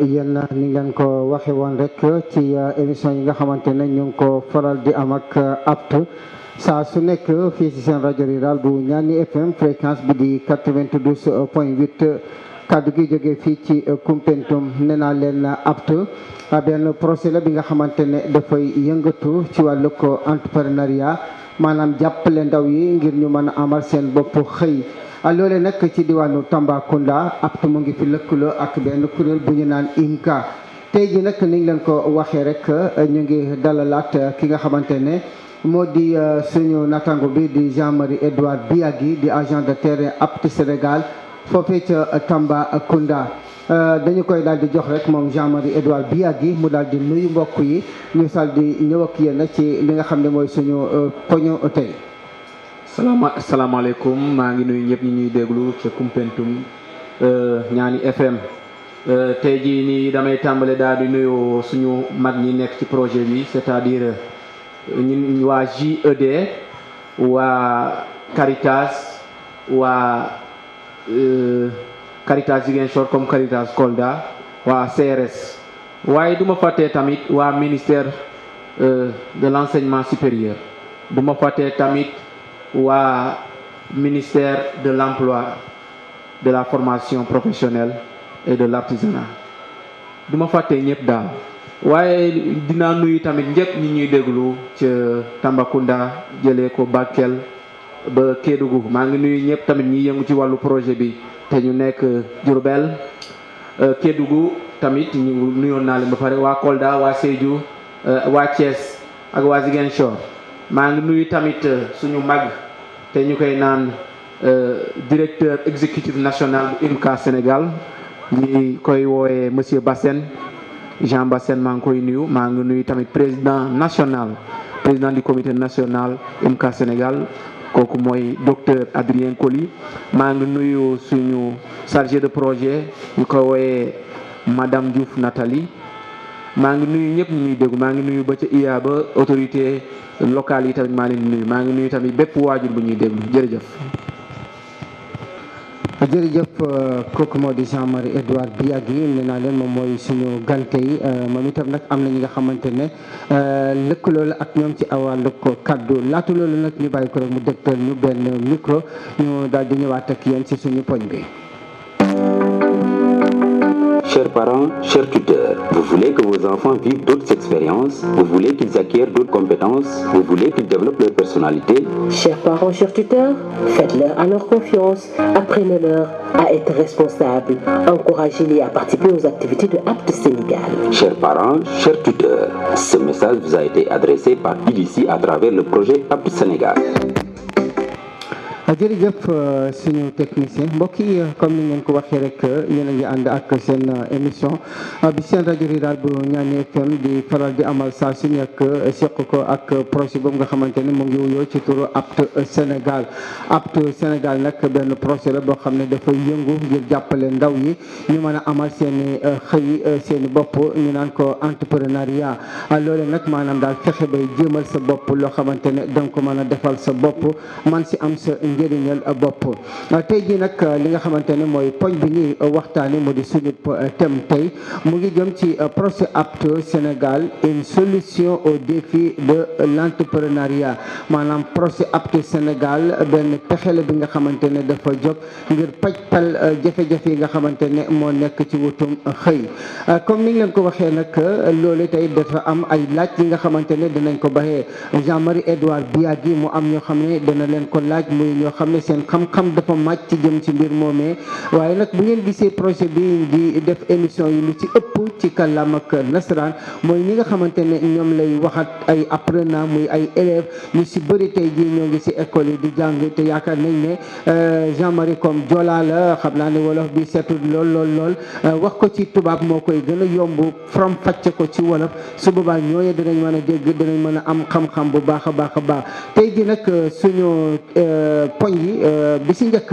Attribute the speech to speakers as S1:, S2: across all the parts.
S1: yéen ni ngeen ko waxe woon rek ci émission yi nga xamante ne ñu ngi ko faral di am ak apte saa su nekk fii ci seen rajo rural bu Ñaani FM fréquence bi di 92.8 kaddu gi jógee fii ci Koumpentoum nee naa leen apte benn projet la bi nga xamante ne dafay yëngatu ci wàllu ko entrepreneuriat maanaam jàppale ndaw yi ngir ñu mën a amal seen bopp xëy. loole nag ci diwaanu Tambacounda apte mu ngi fi lëkkaloo ak benn kuréel bu ñu naan IMCA tey ji nag niñ leen ko waxee rek ñu ngi dalalaat ki nga xamante ne moo di suñu natango bi di Jean-Marie Edouard Biagui di agent de terrain apte Sénégal foofee ca Tambacounda dañu koy daal di jox rek moom Jean-Marie Edouard Biagui mu daal di nuyu mbokk yi ñu sal di ñëw ak yéen ci li nga xam ne mooy suñu poño tey.
S2: salaamaaleykum maa ngi nuyu ñëpp ñi ñuy déglu ca Koumpentoum Ñaani FM tey jii nii damay tàmbale daal di nuyu suñu mag ñi nekk ci projet bi c'est-à-dire ñun waa JED waa Caritas waa Caritas Ziguinchor comme Caritas Kolda waa CRS waaye du ma fàttee tamit waa ministère de l'enseignement supérieur du ma fàttee tamit waa ministère de l'emploi de la formation professionnelle et de l'artisanat du ma fàtte ñëpp daal waaye dinaa nuyu tamit ñëpp ñi ñuy déglu ca Tambacounda jëlee ko Bakel ba Kédougou maa ngi nuyu ñëpp tamit ñi yëngu ci wàllu projet bi te ñu nekk Diourbel Kédougou tamit ñu nuyoon naa leen ba pare waa Kolda waa Sédhiou waa Thiès ak waa Ziguinchor maa ngi nuyu tamit suñu mag te ñu koy naan directeur exécutif national bu IMCA Sénégal ñi koy woowee monsieur Bassène Jean Bassène maa ngi koy nuyu maa ngi nuyu tamit président du comité national IMCA Sénégal kooku mooy docteur Adrien Coly maa ngi nuyu suñu chargé de projet ñu koy woowee madame Diouf Nathalie maa ngi nuyu ñëpp ñu ñuy déglu maa ngi nuyu ba ca IA ba autorité locale yi tamit maa leen nuyu maa ngi nuyu tamit bépp waajur bu ñuy déglu jërëjëf.
S1: jërëjëf kooku moo di Jean-Marie Edouard Biagui nee naa leen moom mooy suñu gante yi moom itam nag am na ñi nga xamante ne lëkkaloo la ak ñoom ci wàllu ko kaddu laata loolu nag ñu bàyyi ko rek mu dégtal ñu benn micro ñu daal di ñëwaat ak yéen ci suñu poñ bi.
S3: Chers parents, chers tuteurs, vous voulez que vos enfants vivent d'autres expériences, vous voulez qu'ils acquièrent d'autres compétences, vous voulez qu'ils développent leur personnalité.
S4: Chers parents, chers tuteurs, faites-leur alors confiance, apprenez-leur à être responsables, encouragez-les à participer aux activités de Apte Sénégal.
S3: Chers parents, chers tuteurs, ce message vous a été adressé par IDC à travers le projet Apte Sénégal.
S1: jërëjëf suñu technicien mbokk yi comme ni ngeen ko waxee rek yéen a ngi ànd ak seen émission bi seen rajo rural bu Ñaani FM di faral di amal saa su nekk seq ko ak projet boobu nga xamante ne mu ngi wuyoo ci turu Apte Sénégal. Apte Sénégal nag benn projet la boo xam ne dafay yëngu ngir jàppale ndaw yi ñu mën a amal seen i xëy seen i bopp ñu naan ko entrepreneuriat loole nag maanaam daal fexe bay jéemal sa bopp loo xamante ne danga ko mën a defal sa bopp man si am sa njëriñal bopp tey ji nag li nga xamante ne mooy poñ bi ñuy waxtaane mu di suñu thème tey mu ngi jëm ci projet apte Sénégal une solution au défi de l'entrepreneuriat maanaam projet apte Sénégal benn pexe la bi nga xamante ne dafa jóg ngir pajtal jafe-jafe yi nga xamante ne moo nekk ci wutum xëy comme ni leen ko waxee nag loolu tey dafa am ay laaj yi nga xamante ne dinañ ko baxee Jean-Marie Edouard Biagui mu am ñoo xam ne dana leen ko laaj muy ñoo xam ne seen xam-xam dafa màcc ci jëm ci mbir moomee waaye nag bu ngeen gisee projet bi di def émission yi lu ci ëpp ci kàllaam ak nasaraan mooy ñi nga xamante ne ñoom lay waxat ay apprenant muy ay élèves ñu si bëri tey jii ñoo ngi si école yi di jàng te yaakaar nañ ne Jean-Marie comme Joola la xam naa ne wolof bi seetul lool wax ko ci tubaab moo koy gën a yomb from fàcce ko ci wolof su boobaa ñooñu dinañ mën a dégg dinañ mën a am xam-xam bu baax a baax tey jii nag suñu poñ yi bi si njëkk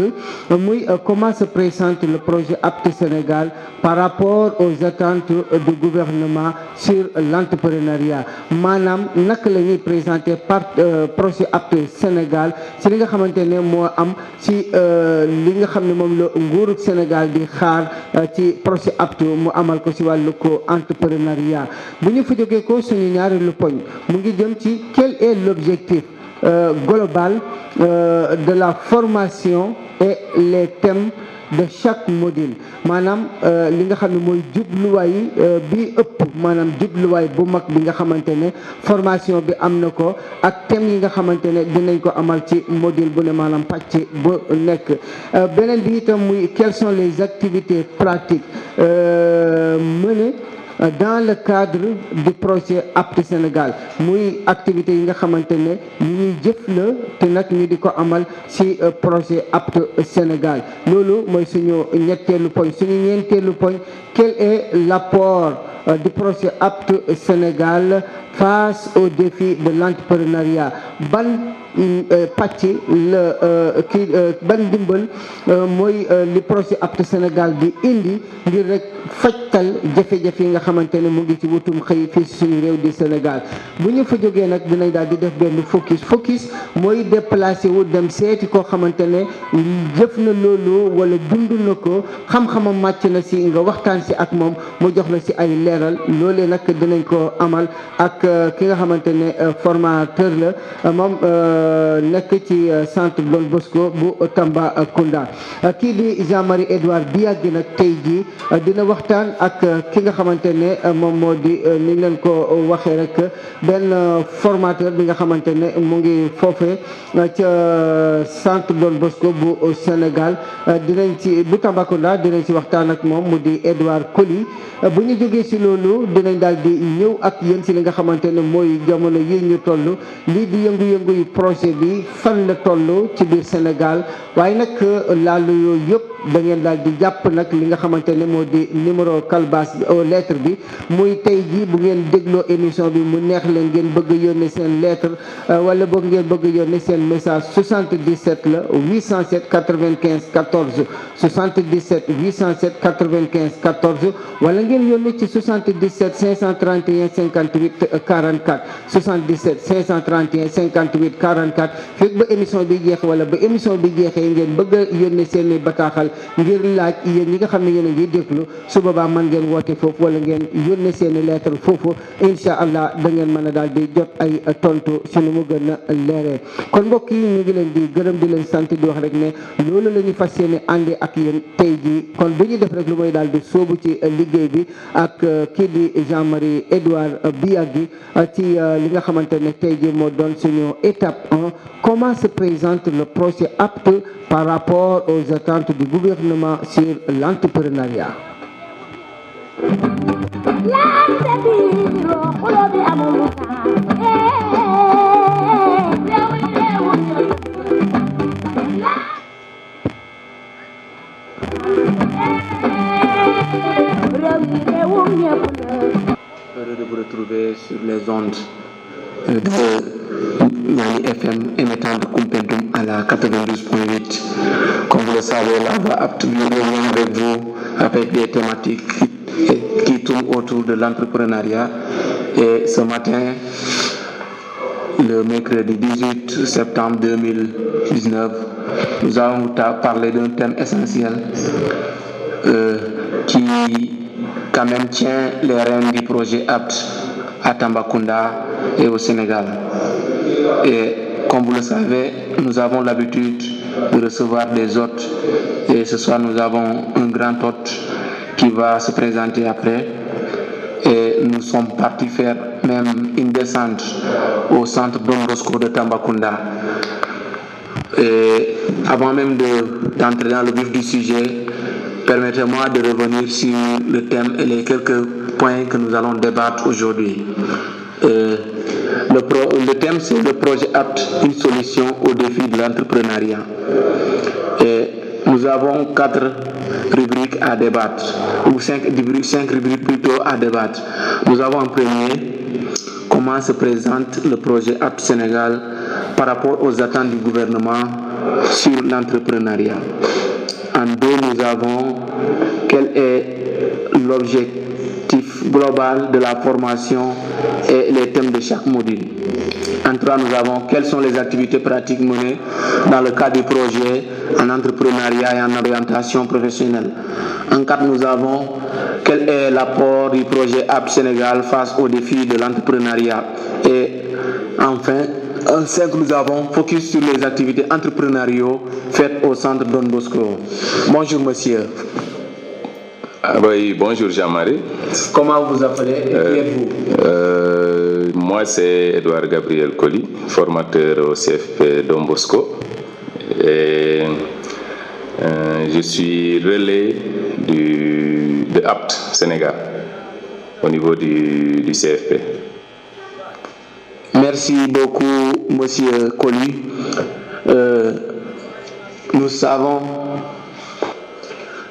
S1: muy comment se présente le projet apte Sénégal par rapport aux attentes du gouvernement sur l'entrepreneuriat maanaam naka la ñuy présenter par projet apte Sénégal ci li nga xamante ne moo am ci li nga xam ne moom la nguuru Sénégal di xaar ci projet apte mu amal ko ci wàllu ko entrepreneuriat bu ñu fa jógee ko suñu ñaareelu poñ mu ngi jëm ci quel est l'objectif global de la formation et les thèmes de chaque module maanaam li nga xam ne mooy jubluwaay bi ëpp maanaam jubluwaay bu mag bi nga xamante ne formation bi am na ko ak thèmes yi nga xamante ne dinañ ko amal ci module bu ne maanaam pàcc bu nekk beneen bi itam muy quelles sont les activités pratiques menées dans le cadre du projet apte Sénégal muy activité yi nga xamante ne ñuy jëf la te nag ñu di ko amal ci projet apte Sénégal loolu mooy suñu ñetteelu poñ suñu ñeenteelu poñ quel est l'apport du projet apte Sénégal face aux défis de l'entrepreneuriat ban pàcc la ban ndimbal mooy li projet apte Sénégal di indi ngir rek fajtal jafe-jafe yi nga xamante ne mu ngi ci wutum xëy fii si suñu réew di Sénégal bu ñu fa jógee nag dinañ daal di def benn focus mooy déplacé wu dem seeti koo xamante ne jëf na loolu wala dund na ko xam-xamam màcc na si nga waxtaan si ak moom mu jox la si ay leeral loolee nag dinañ ko amal ak ki nga xamante ne formateur la moom nekk ci centre Don Bosco bu Tambacounda kii di Jean-Marie Edouard Biagui nag tey jii dina waxtaan ak ki nga xamante ne moom moo di ni leen ko waxee rek benn formateur bi nga xamante ne mu ngi foofee ca centre Don Bosco bu Sénégal dinañ ci bu Tambacounda dinañ ci waxtaan ak moom mu di Edouard Coly bu ñu jógee ci loolu dinañ daal di ñëw ak yéen ci li nga xamante ne mooy jamono yi ñu toll lii di yëngu-yëngu yu projet bi fan la toll ci biir Sénégal waaye nag laalu yooyu yëpp da ngeen daal di jàpp nag li nga xamante ne moo di numéro calbas bi lettre bi muy tey jii bu ngeen dégloo émission bi mu neex leen ngeen bëgg a yónnee seen lettre wala boog ngeen bëgg a yónnee seen message 77 la 807 95 14 77 807 95 14 wala ngeen yónnee ci 77 531 58 44 77 531 58 44 fekk ba émission bi jeex wala ba émission bi jeexee ngeen bëgg a yónnee seen bataaxal ngir laaj yéen ñi nga xam ne yéen a ngi déglu su boobaa man ngeen woote foofu wala ngeen yónnee seen lettre foofu incha allah da ngeen mën a daal di jot ay tontu si nu mu gën a leeree kon mbokk yi ñu ngi leen di gërëm di leen sant di wax rek ne loolu la ñu fas yéene àndee ak yéen tey jii kon bu ñu def rek lu mooy daal di sóobu ci liggéey bi ak kii di Jean-Marie Edouard Biagui ci li nga xamante ne tey jii moo doon suñu étape 1 comment se présente le projet apte par rapport aux attentes du gouvernement sur l'entrepreneuriat.
S2: Heureux de vous retrouver sur les ondes de Niani FM émettant de Koumpentoum à la 92.8. Comme vous le savez, la voix apte vient avec vous avec des thématiques qui tournent autour de l'entrepreneuriat. Et ce matin, le mercredi 18 septembre 2019, nous avons parlé d'un thème essentiel qui quand même tient les rênes du projet APT à Tambacounda et au Sénégal. Et comme vous le savez, nous avons l'habitude de recevoir des hôtes et ce soir nous avons un grand hôte qui va se présenter après. Et nous sommes partis faire même une descente au centre Don Bosco de Tambacounda. Et avant même d'entrer dans le vif du sujet, permettez-moi de revenir sur le thème et les quelques points que nous allons débattre aujourd'hui. Le thème, c'est le projet APT, une solution au défi de l'entrepreneuriat. Et nous avons 4 rubriques à débattre, ou 5 rubriques plutôt à débattre. Nous avons en premier comment se présente le projet APT Sénégal par rapport aux attentes du gouvernement sur l'entrepreneuriat. En 2, nous avons quel est l'objectif global de la formation et les thèmes de chaque module. En 3, nous avons quelles sont les activités pratiques menées dans le cadre du projet en entrepreneuriat et en orientation professionnelle. En 4, nous avons quel est l'apport du projet APT Sénégal face aux défis de l'entrepreneuriat. Et enfin, en 5, nous avons focus sur les activités entrepreneuriales faites au centre Don Bosco. Bonjour monsieur.
S5: Oui, bonjour Jean-Marie.
S2: Comment vous appelez et qui êtes-vous?
S5: Moi c'est Edouard Gabriel Colli, formateur au CFP Don Bosco. Et, je suis relais de APT Sénégal au niveau du CFP.
S2: Merci beaucoup monsieur Colli. Nous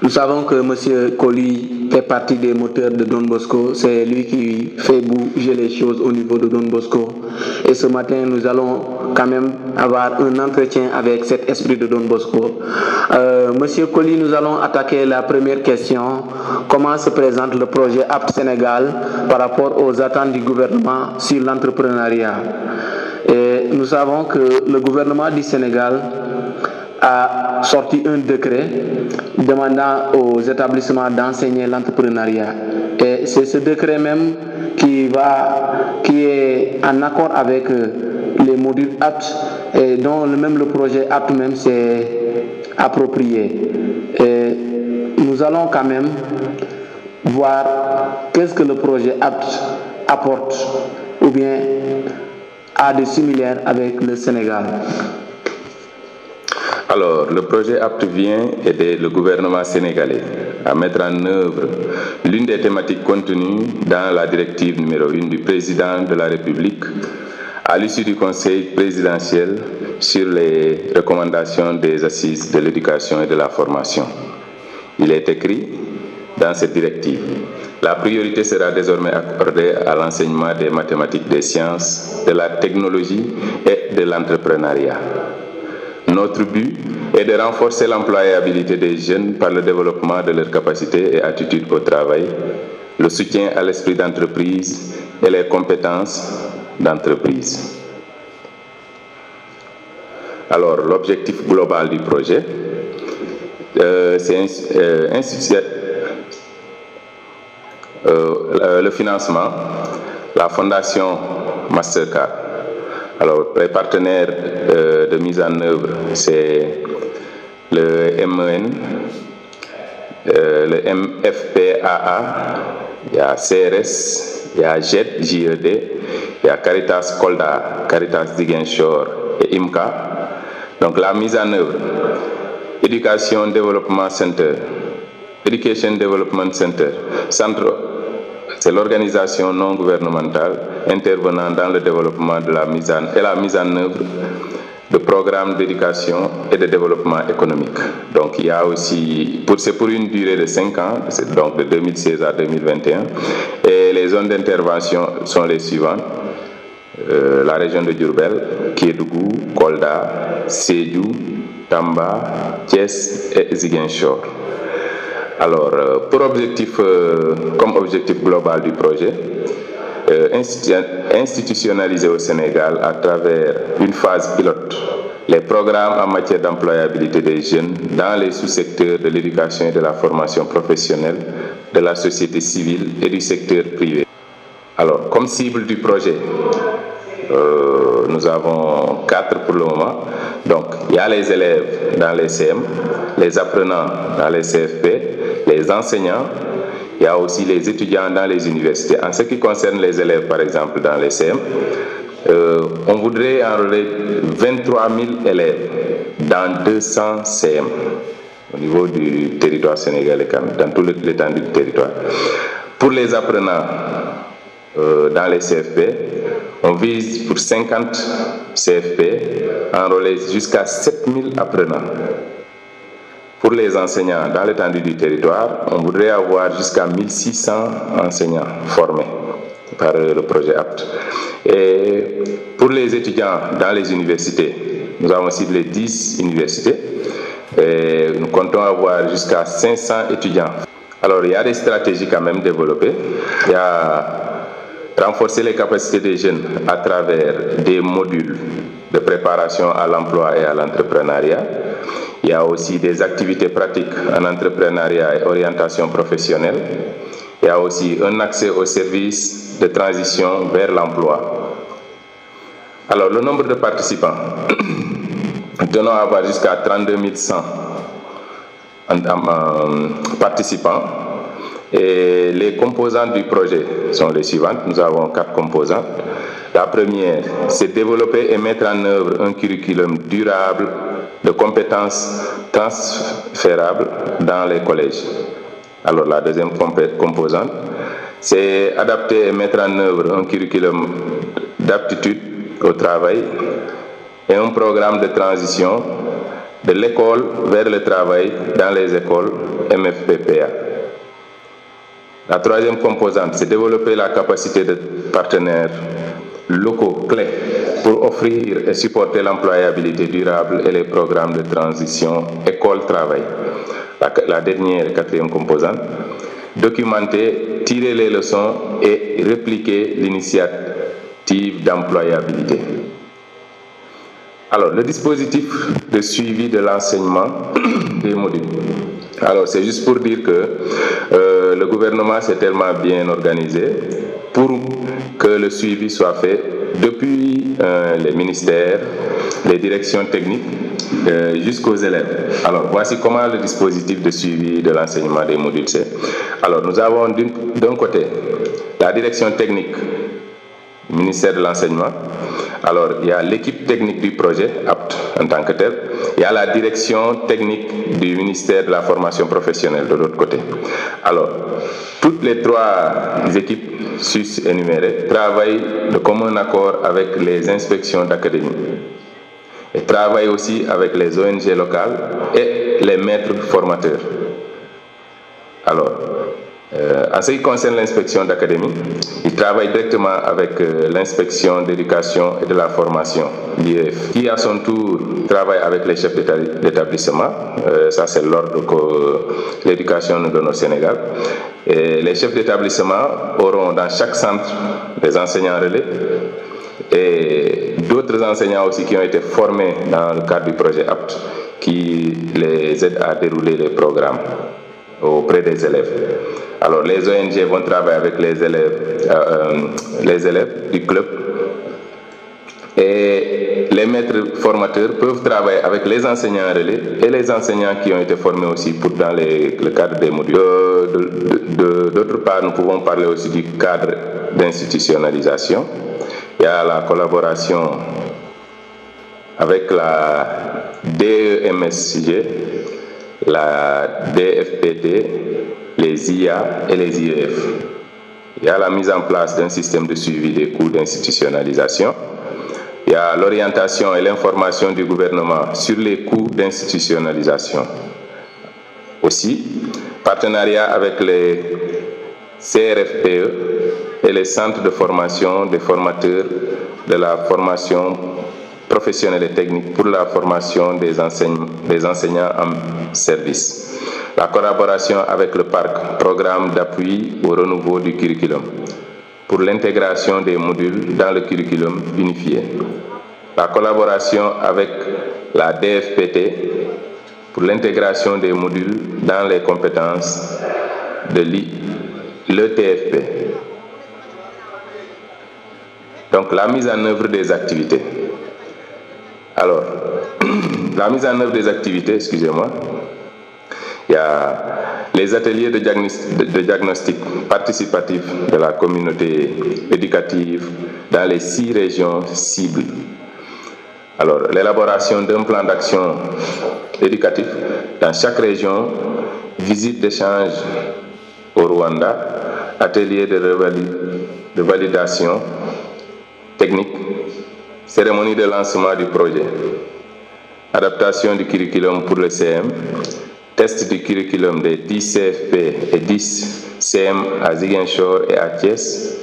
S2: savons que M. Colli fait partie des moteurs de Don Bosco. C'est lui qui fait bouger les choses au niveau de Don Bosco. Et ce matin, nous allons quand même avoir un entretien avec cet esprit de Don Bosco. Monsieur Colli, nous allons attaquer la première question. Comment se présente le projet APT Sénégal par rapport aux attentes du gouvernement sur l'entrepreneuriat? Et nous savons que le gouvernement du Sénégal a sorti un décret demandant aux établissements d'enseigner l'entrepreneuriat. Et c'est ce décret même qui est en accord avec les modules APT et dont le projet APT même s'est approprié. Et nous allons quand même voir qu'est-ce que le projet APT apporte ou bien a de similaire avec le Sénégal.
S5: Alors, le projet APT vient aider le gouvernement sénégalais à mettre en œuvre l'une des thématiques contenues dans la directive numéro 1 du président de la République à l'issue du Conseil présidentiel sur les recommandations des assises de l'éducation et de la formation. Il est écrit dans cette directive: la priorité sera désormais accordée à l'enseignement des mathématiques, des sciences, de la technologie et de l'entrepreneuriat. Notre but est de renforcer l'employabilité des jeunes par le développement de leurs capacités et attitudes au travail, le soutien à l'esprit d'entreprise et les compétences d'entreprise. Alors, l'objectif global du projet, c'est le financement, la fondation Mastercard. Alors, les partenaires de mise en œuvre, c'est le MEN, le MFPAA, il y a CRS, il y a JED, il y a Caritas Kolda, Caritas Ziguinchor et IMCA. Donc, la mise en œuvre, Education Development Center, Education Development Center, c'est l'organisation non gouvernementale intervenant dans le développement de la mise en œuvre de programmes d'éducation et de développement économique. Donc il y a aussi, c'est pour une durée de 5 ans, c'est donc de 2016 à 2021, et les zones d'intervention sont les suivantes: la région de Diourbel, Kédougou, Kolda, Sédhiou, Tamba, Thiès et Ziguinchor. Alors, comme objectif global du projet, institutionnalisé au Sénégal à travers une phase pilote les programmes en matière d'employabilité des jeunes dans les sous-secteurs de l'éducation et de la formation professionnelle, de la société civile et du secteur privé. Alors, comme cible du projet, nous avons 4 pour le moment. Donc, il y a les élèves dans les CM, les apprenants dans les CFP, les enseignants, il y a aussi les étudiants dans les universités. En ce qui concerne les élèves, par exemple, dans les CM, on voudrait enrôler 23 000 élèves dans 200 CM au niveau du territoire sénégalais, dans tout l'étendue du territoire. Pour les apprenants dans les CFP, on vise pour 50 CFP enrôler jusqu'à 7 000 apprenants. Pour les enseignants dans l'étendue du territoire, on voudrait avoir jusqu'à 1600 enseignants formés par le projet APT. Et pour les étudiants dans les universités, nous avons ciblé 10 universités et nous comptons avoir jusqu'à 500 étudiants. Alors il y a des stratégies quand même développées. Il y a renforcer les capacités des jeunes à travers des modules de préparation à l'emploi et à l'entrepreneuriat. Il y a aussi des activités pratiques en entrepreneuriat et orientation professionnelle. Il y a aussi un accès aux services de transition vers l'emploi. Alors, le nombre de participants, nous tenons à avoir jusqu'à 32 100 participants. Et les composantes du projet sont les suivantes. Nous avons 4 composantes. La première, c'est développer et mettre en œuvre un curriculum durable de compétences transférables dans les collèges. Alors la deuxième composante, c'est adapter et mettre en œuvre un curriculum d'aptitude au travail et un programme de transition de l'école vers le travail dans les écoles MFPPA. La troisième composante, c'est développer la capacité de partenaires locaux clés pour offrir et supporter l'employabilité durable et les programmes de transition école-travail. La dernière, quatrième composante, documenter, tirer les leçons et répliquer l'initiative d'employabilité. Alors, le dispositif de suivi de l'enseignement des modules. Alors, c'est juste pour dire que le gouvernement s'est tellement bien organisé pour que le suivi soit fait depuis les ministères, les directions techniques, jusqu'aux élèves. Alors, voici comment le dispositif de suivi de l'enseignement des modules C. Alors, nous avons d'un côté la direction technique du ministère de l'enseignement. Alors, il y a l'équipe technique du projet, APT en tant que tel. Il y a la direction technique du ministère de la formation professionnelle de l'autre côté. Alors, toutes les 3 équipes sus-énumérées travaillent de commun accord avec les inspections d'académie et travaillent aussi avec les ONG locales et les maîtres formateurs. Alors, en ce qui concerne l'inspection d'académie, ils travaillent directement avec l'inspection d'éducation et de la formation, l'IEF, qui à son tour travaille avec les chefs d'établissement. Ça, c'est l'ordre que l'éducation nous donne au Sénégal. Et les chefs d'établissement auront dans chaque centre des enseignants relais et d'autres enseignants aussi qui ont été formés dans le cadre du projet APT, qui les aident à dérouler les programmes auprès des élèves. Alors les ONG vont travailler avec les élèves du club et les maîtres formateurs peuvent travailler avec les enseignants relais et les enseignants qui ont été formés aussi dans le cadre des modules. D'autre part, nous pouvons parler aussi du cadre d'institutionnalisation. Il y a la collaboration avec la DEMSG, la DFPT, les IA et les IEF. Il y a la mise en place d'un système de suivi des coûts d'institutionnalisation. Il y a l'orientation et l'information du gouvernement sur les coûts d'institutionnalisation. Aussi, partenariat avec les CRFPE et les centres de formation des formateurs de la formation professionnelle et technique pour la formation des enseignants en service. La collaboration avec le PARC, Programme d'appui au renouveau du curriculum. pour l'intégration des modules dans le curriculum unifié. La collaboration avec la DFPT pour l'intégration des modules dans les compétences de l'ETFP. Donc la mise en œuvre des activités. Alors, la mise en œuvre des activités, excusez-moi, il y a les ateliers de diagnostic participatif de la communauté éducative dans les 6 régions cibles. Alors, l'élaboration d'un plan d'action éducatif dans chaque région, visite d'échange au Rwanda, atelier de validation technique, cérémonie de lancement du projet, adaptation du curriculum pour le CM, test du curriculum des 10 CFP et 10 CM à Ziguinchor et à Thiès,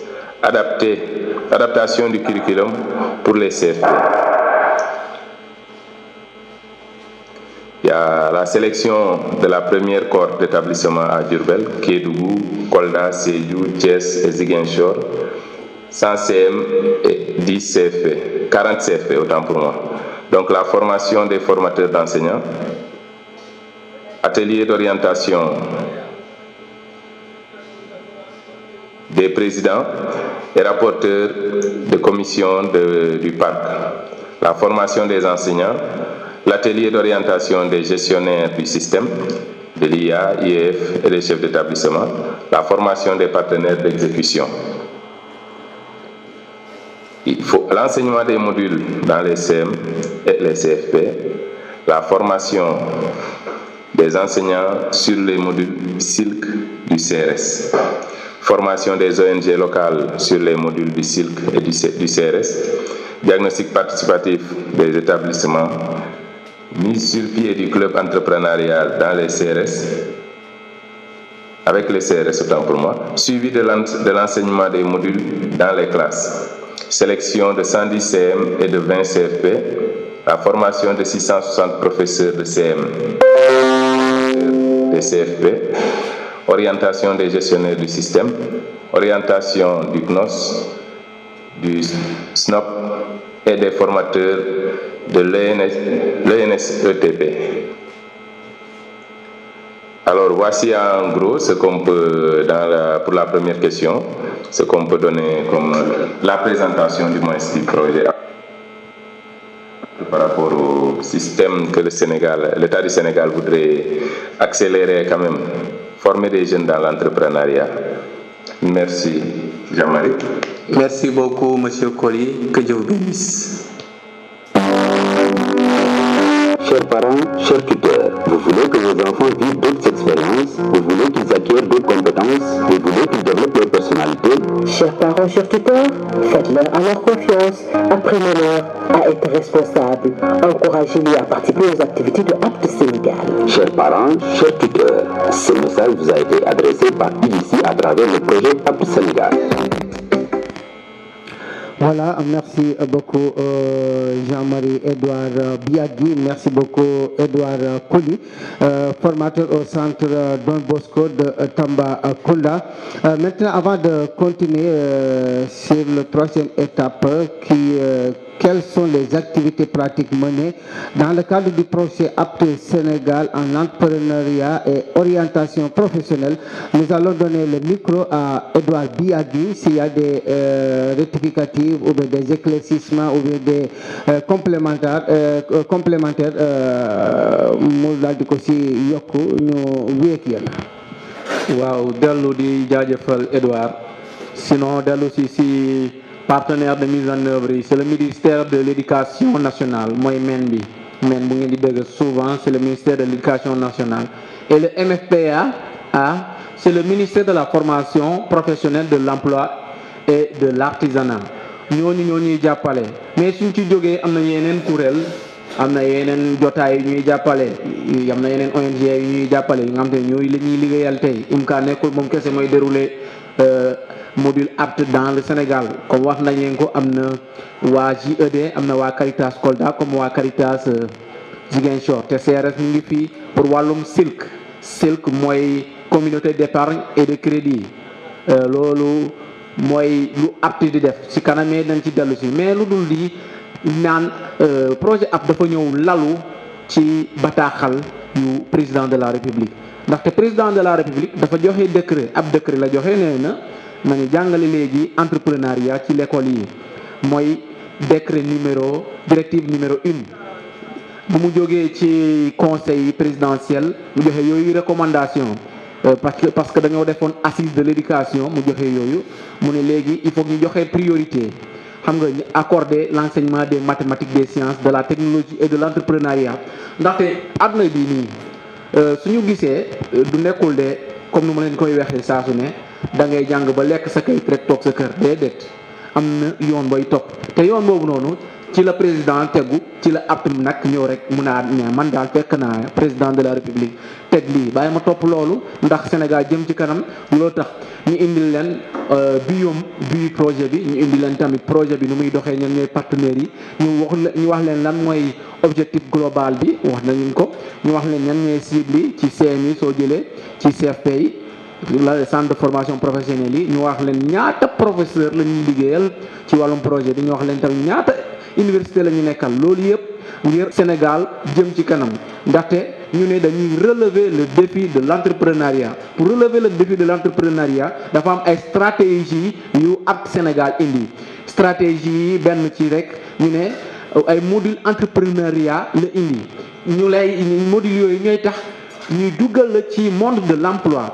S5: adaptation du curriculum pour les CFP. Il y a la sélection de la première cohorte d'établissement à Diourbel, Kédougou, Kolda, Sédhiou, Thiès et Ziguinchor, 100 CM et 10 CFP, 40 CFP autant pour moi. Donc la formation des formateurs d'enseignants, atelier d'orientation des présidents et rapporteurs de commission du parc, la formation des enseignants, l'atelier d'orientation des gestionnaires du système, de l'IA, IEF et des chefs d'établissement, la formation des partenaires d'exécution. Il faut l'enseignement des modules dans les CM et les CFP, la formation des enseignants sur les modules SILC du CRS, formation des ONG locales sur les modules du SILC et du CRS, diagnostic participatif des établissements, mise sur pied du club entrepreneurial dans les CRS, avec les CRS autant pour moi, suivi de l'enseignement des modules dans les classes, sélection de 110 CM et de 20 CFP, la formation de 660 professeurs de CM, des CFP, orientation des gestionnaires du système, orientation du CNOS, du SNOP et des formateurs de l'ENSETP. Alors voici en gros ce qu'on peut, pour la première question, ce qu'on peut donner comme la présentation du moins du projet par rapport au système que l'État du Sénégal voudrait accélérer quand même, former des jeunes dans l'entrepreneuriat. Merci, Jean-Marie.
S2: Merci beaucoup, Monsieur Colli. Que Dieu vous bénisse.
S3: Chers parents, chers tuteurs, vous voulez que vos enfants vivent d'autres expériences, vous voulez qu'ils acquièrent d'autres compétences, vous voulez qu'ils développent leur personnalité.
S4: Chers parents, chers tuteurs, faites-leur alors confiance, apprenez-leur à être responsables, encouragez-les à participer aux activités de Apte Sénégal.
S3: Chers parents, chers tuteurs, ce message vous a été adressé par IDC à travers le projet Apte Sénégal.
S1: Voilà, merci beaucoup Jean-Marie Edouard Biagui, merci beaucoup Edouard Colli, formateur au centre Don Bosco de Tambacounda. Maintenant, avant de continuer sur la troisième étape quelles sont les activités pratiques menées dans le cadre du projet Apte Sénégal en entrepreneuriat et orientation professionnelle. Nous allons donner le micro à Edouard Biagui s'il y a des rectificatifs ou des éclaircissements ou des complémentaires mu daal di ko si yokk ñu wéek yéen.
S2: waaw dellu di jaajëfal Edouard sinon dellu si partenaire de mise en œuvre c'est le ministère de l'éducation nationale mooy MEN bu ngeen di dégg souvent c'est le ministère de l'éducation nationale et le MFPA c'est le ministère de la formation professionnelle de l'emploi et de l'artisanat ñooñu ñuy jàppale mais suñ ci jógee am na yeneen kuréel am na yeneen jotaay yu ñuy jàppale am na yeneen ONG yu ñuy jàppale yi nga xam te ñooy la ñuy liggéeyal tey IMCA nekkul moom kese mooy dérouler module apte dans le Sénégal comme wax nañ ko am na waa JED am na waa Caritas Kolda comme waa Caritas Ziguinchor te CRS ñu ngi fii pour wàllum SILC mooy communauté d'épargne et de crédit loolu mooy lu apte di def ci kanamee dañ ci dellu si mais lu dul di naan projet app dafa ñëw lalu ci bataaxal yu président de la république ndaxte président de la république dafa joxe décret ab décret la joxe nee na nañu jàngale léegi entrepreneuriat ci l'école yi mooy décret directive numéro 1 bu mu jógee ci conseil présidentiel mu joxe yooyu recommandation parce que dañoo defoon assise de l'éducation mu joxe yooyu mu ne léegi il faut que ñu joxe priorité xam nga ñu accorder l'enseignement des mathématiques des sciences de la technologie et de l'entrepreneuriat ndaxte àdduna bi nii suñu gisee du nekkul de comme nu ma leen koy waxee saa su ne da ngay jàng ba lekk sa kayit rek toog sa kër déedéet am na yoon booy topp te yoon boobu noonu ci la président tegu ci la app nag ñëw rek mun naa ne man daal fekk naa président de la république teg lii bàyyi ma topp loolu ndax Sénégal jëm ci kanam loolu tax ñu indil leen bi projet bi ñu indi leen tamit projet bi nu muy doxee ñan ñooy partenaires yi ñu wax leen lan mooy objectif global bi wax nañu ko ñu wax leen ñan ñooy cible yi ci CMI soo jëlee ci CFP yi la centre de formation professionnelle yi ñu wax leen ñaata professeur la ñuy liggéeyal ci wàllum projet bi ñu wax leen tamit ñaata université la ñu nekkal loolu yëpp ngir Sénégal jëm ci kanam ndaxte ñu ne dañuy relever le défi de l'entrepreneuriat pour relever le défi de l'entrepreneuriat dafa am ay stratégie yu ak Sénégal indi stratégie yi benn ci rek ñu ne ay module entrepreneuriat la indi ñu lay module yooyu ñooy tax ñuy duggal la ci monde de l'emploi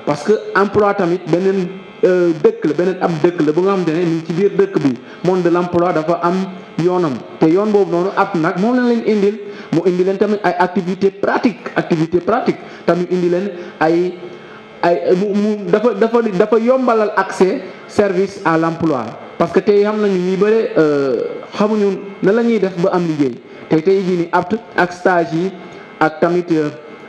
S2: parce que emploi tamit beneen dëkk la beneen ab dëkk la bu nga xamante ne ni ci biir dëkk bi monde de l'emploi dafa am yoonam te yoon boobu noonu app nag moom la leen indil mu indi leen tamit ay activité pratique tamit indi leen ay mu dafa yombalal accès service à l'emploi parce que tey xam nañu ñuy bëre xamuñu na la ñuy def ba am liggéey tey jii ni apt ak stage yi ak tamit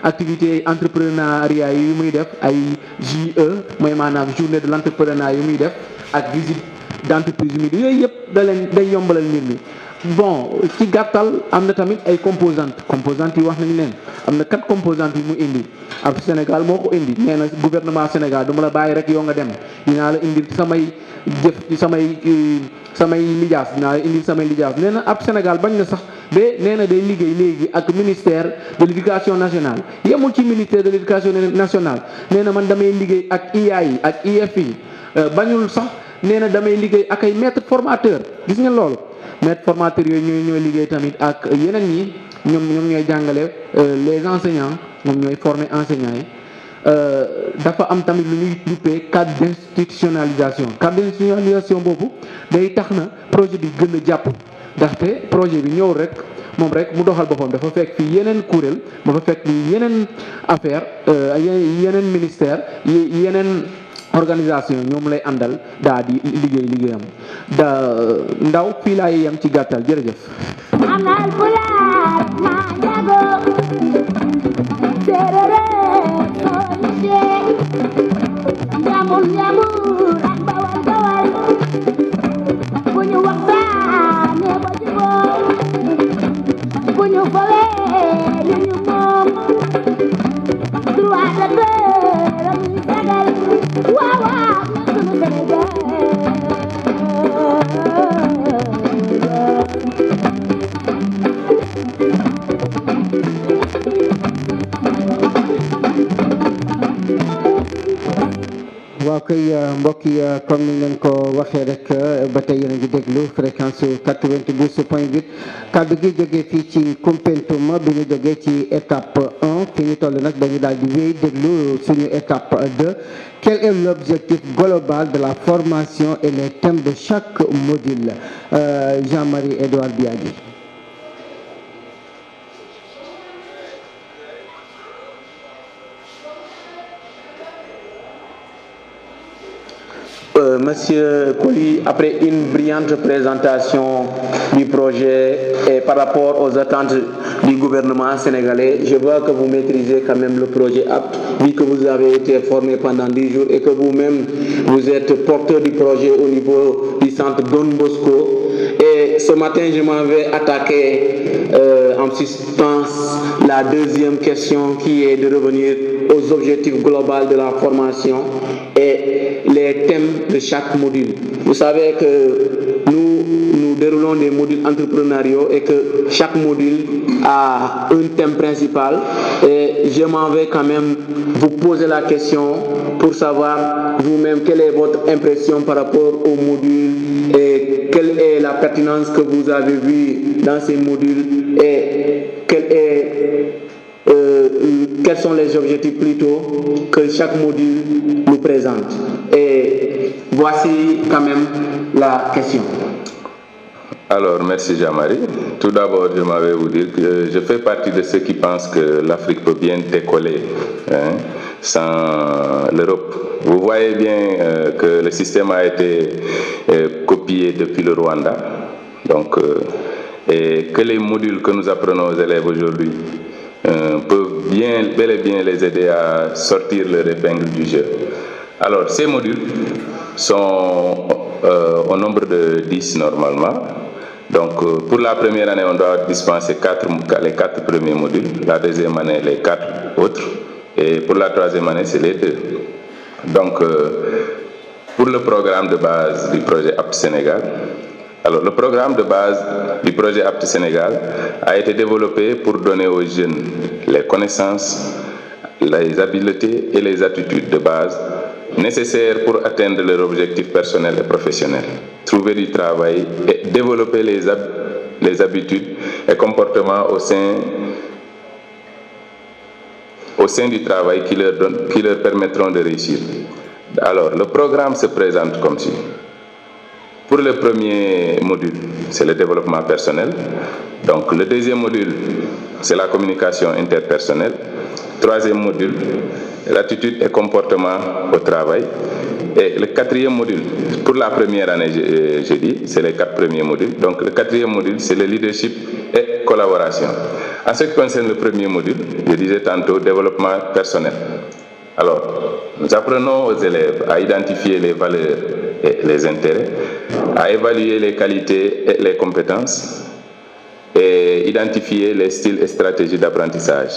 S2: activité entrepreneuriat yu muy def ay JE mooy maanaam journée de l'entrepreneuriat yu muy def ak visite d'entreprise yu muy def yooyu yëpp day yombalal mbir mi bon ci gàttal am na tamit ay composantes yi wax nañu leen am na 4 composantes yi mu indi ab Sénégal moo ko indi nee na gouvernement Sénégal duma la bàyyi rek yow nga dem dinaa la indil samay jëf ci samay lijaas dinaa la indil samay lijaas nee na ab Sénégal bañ na sax ba nee na day liggéey léegi ak ministère de l'éducation nationale yemul ci ministère de l'éducation nationale nee na man damay liggéey ak IA yi ak IFI bañul sax nee na damay liggéey ak ay maîtres formateurs gis ngeen loolu maîtres formateurs yooyu ñooy liggéey tamit ak yeneen ñi ñoom ñooy jàngale les enseignants ñoom ñooy former enseignants yi dafa am tamit lu ñuy duppee cadre d'institutionnalisation boobu day tax na projet bi gën a jàpp ndaxte projet bi ñëw rek moom rek mu doxal boppam dafa fekk fi yeneen kuréel dafa fekk fi yeneen affaire yeneen ministère yeneen organisation ñoom lay àndal daa di liggéeyam ndaw fii laay yem ci gàttal jërëjëf amal pulaar ma jago serere solide njamur ak bawal bu ñu waxtaane ba juboo bu ñu fowee lu ñu moom droit d'auteur am ñu sagal waaw sunu Sénégal
S1: waaw kay mbokk yi comme ni leen ko waxee rek ba tey yéen a ngi déglu fréquence 92.8 kàddu gi jógee fii ci Koumpentoum bi ñu jógee ci étape 1 fi ñu toll nag dañu daal di wéy déglu suñu étape 2 quel est l'objectif global de la formation et les thèmes de chaque module Jean-Marie Edouard Biagui.
S2: Monsieur Coly, après une brillante présentation du projet et par rapport aux attentes du gouvernement sénégalais, je vois que vous maîtrisez quand même le projet APT, vu que vous avez été formé pendant 10 jours et que vous-même, vous êtes porteur du projet au niveau du centre Don Bosco. Et ce matin, je m'en vais attaquer en substance la deuxième question qui est de revenir
S6: aux objectifs globaux de la formation et les thèmes de chaque module. Vous savez que nous déroulons des modules entrepreneuriaux et que chaque module a un thème principal, et je m'en vais quand même vous poser la question pour savoir vous-même quelle est votre impression par rapport au module et quelle est la pertinence que vous avez vue dans ces modules et quels sont les objectifs plutôt que chaque module nous présente. Et voici quand même la question.
S5: Alors, merci Jean-Marie. Tout d'abord, je m'avais vous dire que je fais partie de ceux qui pensent que l'Afrique peut bien décoller sans l'Europe. Vous voyez bien que le système a été copié depuis le Rwanda. Donc, et que les modules que nous apprenons aux élèves aujourd'hui peuvent bel et bien les aider à sortir leur épingle du jeu. Alors, ces modules sont au nombre de 10 normalement. Donc, pour la première année, on doit dispenser les 4 premiers modules. La deuxième année, les 4 autres. Et pour la troisième année, c'est les 2. Donc, pour le programme de base du projet APT Sénégal, alors le programme de base du projet APT Sénégal a été développé pour donner aux jeunes les connaissances, les habiletés et les attitudes de base nécessaires pour atteindre leurs objectifs personnels et professionnels, trouver du travail et développer les habitudes et comportements au sein du travail qui leur permettront de réussir. Alors, le programme se présente comme suit. Pour le premier module, c'est le développement personnel. Donc, le deuxième module, c'est la communication interpersonnelle. Troisième module, l'attitude et comportement au travail. Et le quatrième module, pour la première année, je dis, c'est les 4 premiers modules. Donc, le quatrième module, c'est le leadership et collaboration. En ce qui concerne le premier module, je disais tantôt, développement personnel. Alors, nous apprenons aux élèves à identifier les valeurs et les intérêts, à évaluer les qualités et les compétences, et identifier les styles et stratégies d'apprentissage,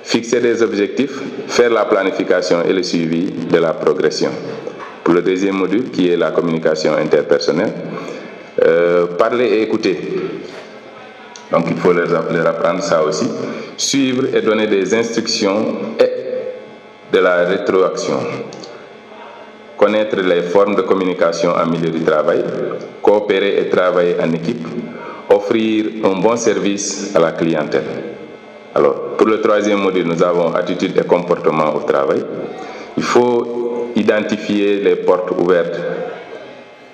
S5: fixer des objectifs, faire la planification et le suivi de la progression. Pour le deuxième module, qui est la communication interpersonnelle, parler et écouter. Donc, il faut leur apprendre ça aussi. Suivre et donner des instructions et de la rétroaction. Connaître les formes de communication en milieu du travail, coopérer et travailler en équipe, offrir un bon service à la clientèle. Alors, pour le troisième module, nous avons attitude et comportement au travail. Il faut identifier les portes ouvertes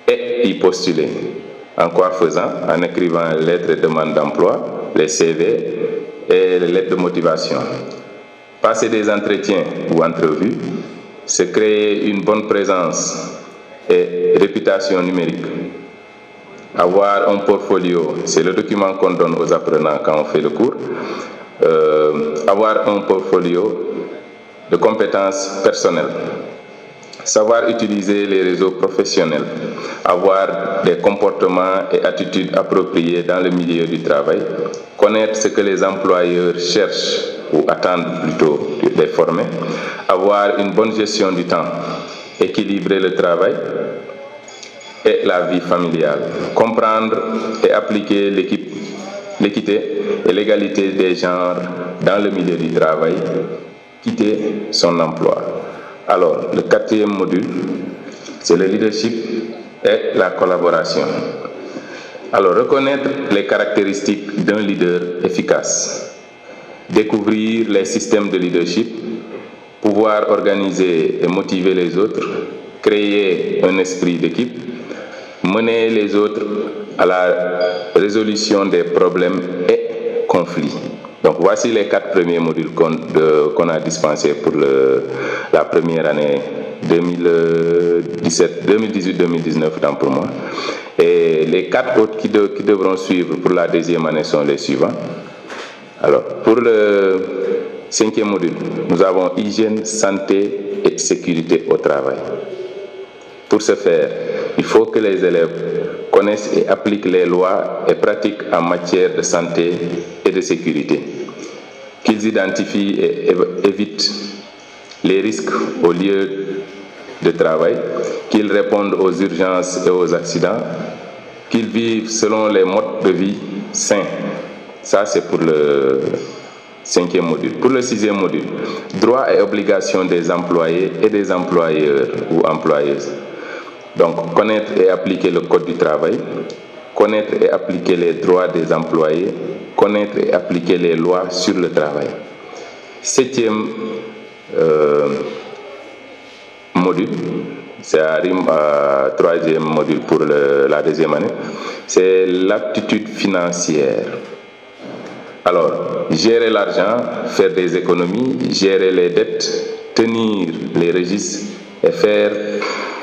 S5: et y postuler. En quoi faisant? En écrivant les lettres de demande d'emploi, les CV et les lettres de motivation. Passer des entretiens ou entrevues, se créer une bonne présence et réputation numérique. Avoir un portfolio, c'est le document qu'on donne aux apprenants quand on fait le cours. Avoir un portfolio de compétences personnelles. Savoir utiliser les réseaux professionnels. Avoir des comportements et attitudes appropriés dans le milieu du travail. Connaître ce que les employeurs cherchent ou attendent plutôt les former. Avoir une bonne gestion du temps. Équilibrer le travail et la vie familiale. Comprendre et appliquer l'équité et l'égalité des genres dans le milieu du travail. Quitter son emploi. Alors, le quatrième module, c'est le leadership et la collaboration. Alors, reconnaître les caractéristiques d'un leader efficace. Découvrir les systèmes de leadership. Pouvoir organiser et motiver les autres. Créer un esprit d'équipe. Mener les autres à la résolution des problèmes et conflits. Donc voici les 4 premiers modules qu'on a dispensés pour la première année 2018-2019 tant pour moi. Et les 4 autres qui devront suivre pour la deuxième année sont les suivants. Alors pour le 5e module, nous avons hygiène, santé et sécurité au travail. Pour ce faire, il faut que les élèves connaissent et appliquent les lois et pratiques en matière de santé et de sécurité, qu'ils identifient et évitent les risques au lieu de travail, qu'ils répondent aux urgences et aux accidents, qu'ils vivent selon les modes de vie sains. Ça, c'est pour le 5e module. Pour le 6e module, droits et obligations des employés et des employeurs ou employeuses. Donc, connaître et appliquer le Code du travail, connaître et appliquer les droits des employés, connaître et appliquer les lois sur le travail. 7e module, ça rime à 3e module pour la 2e année, c'est l'aptitude financière. Alors, gérer l'argent, faire des économies, gérer les dettes, tenir les registres et faire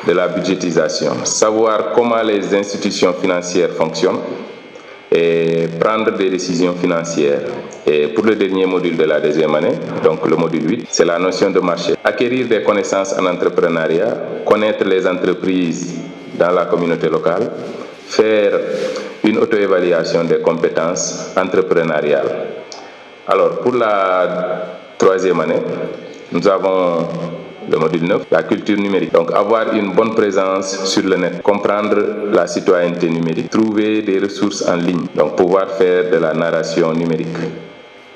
S5: de la budgétisation. Savoir comment les institutions financières fonctionnent et prendre des décisions financières. Et pour le dernier module de la 2e année, donc le module 8, c'est la notion de marché. Acquérir des connaissances en entrepreneuriat, connaître les entreprises dans la communauté locale, faire une auto-évaluation des compétences entrepreneuriales. Alors, pour la 3e année, nous avons le module 9, la culture numérique. Donc, avoir une bonne présence sur le net, comprendre la citoyenneté numérique, trouver des ressources en ligne, donc pouvoir faire de la narration numérique.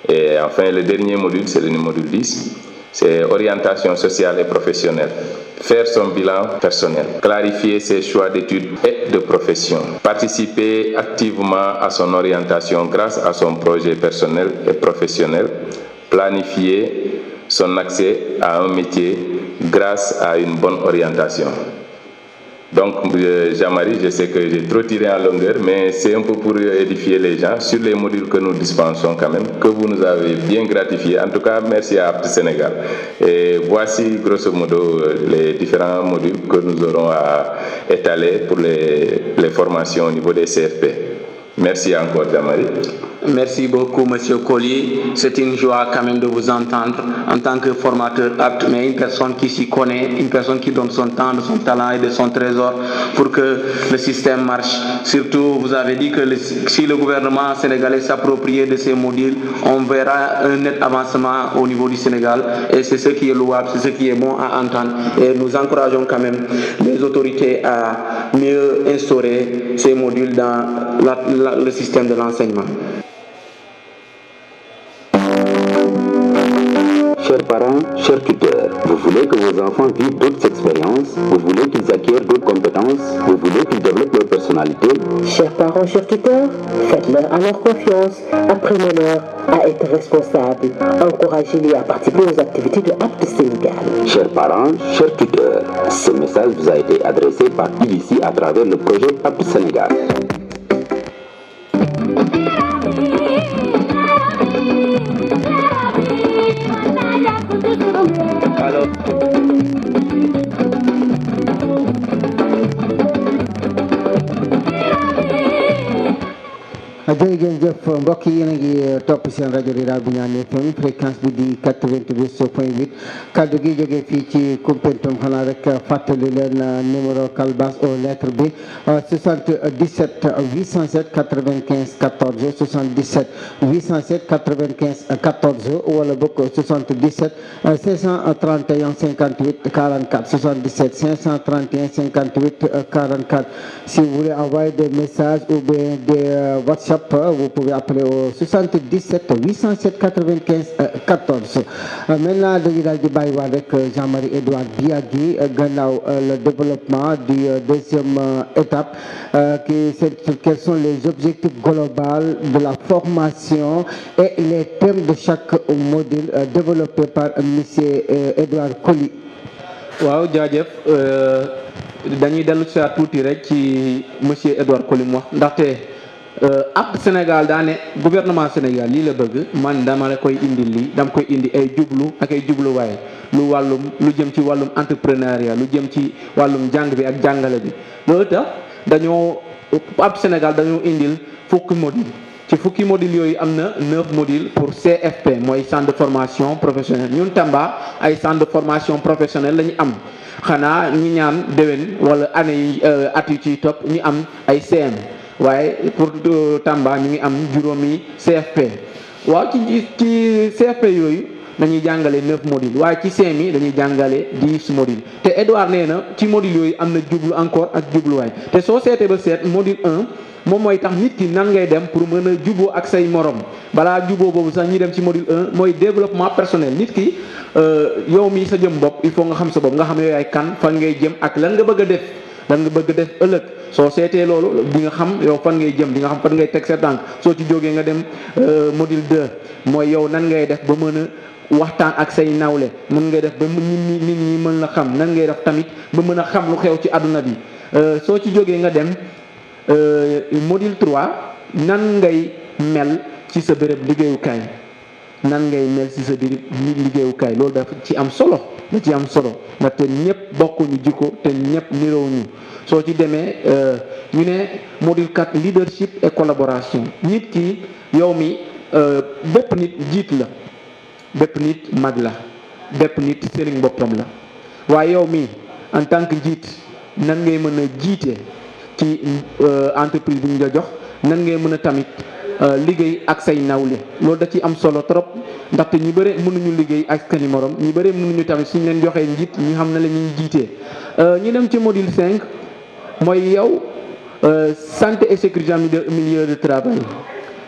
S5: Et enfin, le dernier module, c'est le module 10, c'est orientation sociale et professionnelle. Faire son bilan personnel, clarifier ses choix d'études et de profession, participer activement à son orientation grâce à son projet personnel et professionnel, planifier son accès à un métier grâce à une bonne orientation. Donc, Jean-Marie, je sais que j'ai trop tiré en longueur, mais c'est un peu pour édifier les gens sur les modules que nous dispensons quand même, que vous nous avez bien gratifiés. En tout cas, merci à Apt Sénégal. Et voici grosso modo les différents modules que nous aurons à étaler pour les formations au niveau des CFP. Merci encore, Jean-Marie.
S6: Merci beaucoup, Monsieur Collier. C'est une joie quand même de vous entendre en tant que formateur apte, mais une personne qui s'y connaît, une personne qui donne son temps, de son talent et de son trésor pour que le système marche. Surtout, vous avez dit que si le gouvernement sénégalais s'approprie de ces modules, on verra un net avancement au niveau du Sénégal et c'est ce qui est louable, c'est ce qui est bon à entendre. Et nous encourageons quand même les autorités à mieux instaurer ces modules dans le système de l'enseignement.
S3: Chers parents, chers tuteurs, vous voulez que vos enfants vivent d'autres expériences, vous voulez qu'ils acquièrent d'autres compétences, vous voulez qu'ils développent leur personnalité.
S4: Chers parents, chers tuteurs, faites-leur alors confiance, apprenez-leur à être responsables, encouragez-les à participer aux activités de Apt Sénégal.
S3: Chers parents, chers tuteurs, ce message vous a été adressé par IBC à travers le projet Apt Sénégal.
S1: jërëjëf mbokk yi yéen a ngi topp seen rajo rural bu Niani FM fréquence bi di 92.8 kaddu gi jógee fii ci Koumpentoum xanaa rek fàttali leen numéro Calbas aux lettres bi 77 807 95 14 77 807 95 14 wala bokk 77 531 58 44 77 531 58 44 si vous voulez envoyer des messages ou bien des WhatsApp, vous pouvez appeler au 77 807 95 14. Maintenant, dañu daal di bàyyiwaat rek Jean-Marie Edouard Biagui gannaaw le développement du deuxième étape quels sont les objectifs globaux de la formation et les thèmes de chaque module développé par monsieur Edouard Colly.
S2: waaw jaajëf dañuy dellu si tuuti rek ci monsieur Edouard Colly mu wax ndaxte Apt Sénégal daa ne gouvernement Sénégal lii la bëgg man dama la koy indi lii dama koy indi ay jublu ak ay jubluwaay lu jëm ci wàllum entrepreneuriat lu jëm ci wàllum jàng bi ak jàngale bi loolu tax dañoo Apt Sénégal dañoo indil fukki module ci fukki module yooyu am na 9 modules pour CFP mooy centre de formation professionnelle ñun Tamba ay centre de formation professionnelle la ñu am xanaa ñi ñaan déwén wala année yi at yu ciy topp ñu am ay CM waaye pour Tamba ñu ngi am juróomi CFP waaw ci CFP yooyu dañuy jàngale 9 modules waaye ci CM yi dañuy jàngale 10 modules te Edouard nee na ci module yooyu am na jublu encore ak jubluwaay te soo seetee ba seet module 1 moom mooy tax nit ki nan ngay dem pour mën a juboo ak say morom balaa juboo boobu sax ñi dem ci module 1 mooy développement personnel nit ki yow mi sa jëm bopp il faut nga xam sa bopp nga xam yow yaay kan fan ngay jëm ak lan nga bëgg a def ëllëg soo seetee loolu di nga xam yow fan ngay jëm di nga xam fan ngay teg sa tànk soo ci jógee nga dem module 2 mooy yow nan ngay def ba mën a waxtaan ak say nawle mën ngay def ba nit ñi mën la xam nan ngay def tamit ba mën a xam lu xew ci àdduna bi soo ci jógee nga dem module 3 nan ngay mel ci sa béréb liggéeyukaay nan ngay mel ci sa béréb liggéeyukaay loolu dafa ci am solo ndaxte ñëpp bokkuñu jikko te ñëpp niroowuñu soo ci demee ñu ne module 4 leadership et collaboration nit ki yow mi bépp nit jiit la bépp nit mag la bépp nit sëriñ boppam la waaye yow mi en tant que jiit nan ngay mën a jiite ci entreprise bi ñu la jox nan ngay mën a tamit liggéey ak say nawle loolu da ci am solo trop ndaxte ñu bëre mënuñu liggéey ak seen morom ñu bëre mënuñu tamit suñu leen joxee njiit ñu xam ne la ñuy jiitee ñu dem ci module 5 mooy yow santé et sécurité en milieu de travail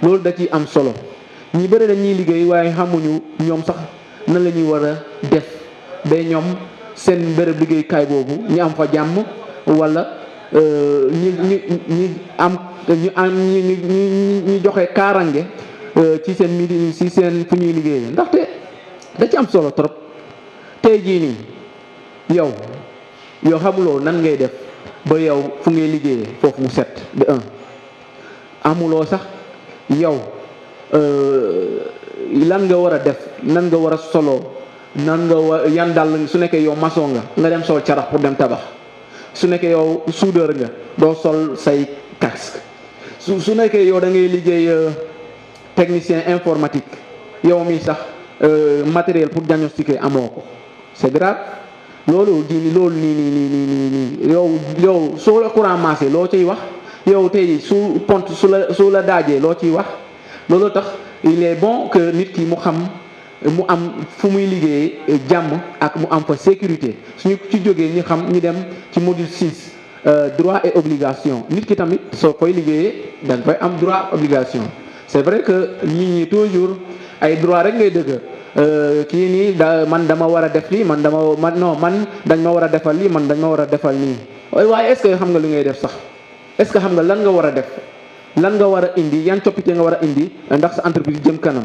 S2: loolu da ci am solo ñi bëre dañuy liggéey waaye xamuñu ñoom sax nan la ñuy war a def ba ñoom seen bërëb liggéeykaay boobu ñu am fa jàmm wala ñu joxe kaarange ci seen midi ci seen fu ñuy liggéeyee ndaxte da ci am solo trop tey jii nii yow xamuloo nan ngay def ba yow fu ngay liggéeyee foofu mu set de amuloo sax yow lan nga war a def nan nga war a solo nan nga war yan dàll su nekkee yow maçon nga dem sol carax pour dem tabax su nekkee yow soudeur nga doo sol say casque su nekkee yow da ngay liggéey technicien informatique yow mi sax matériel pour diagnostiquer amoo ko c'est grave loolu nii yow soo la courant massé loo ciy wax yow tey su pont su la daajee loo ciy wax loolu tax il est bon que nit ki mu am fu muy liggéeyee jàmm ak mu am fa sécurité suñu ci jógee ñu xam ñu dem ci module 6 droit et obligation nit ki tamit soo koy liggéeyee da nga fay am droit obligation c'est vrai que ñi toujours ay droit rek ngay dëgg kii nii man dama war a def lii man dañ ma war a defal lii man dañ ma war a defal nii waaye est-ce que xam nga li ngay def sax est-ce que xam nga lan nga war a def lan nga war a indi yan coppite nga war a indi ndax sa entreprise jëm kanam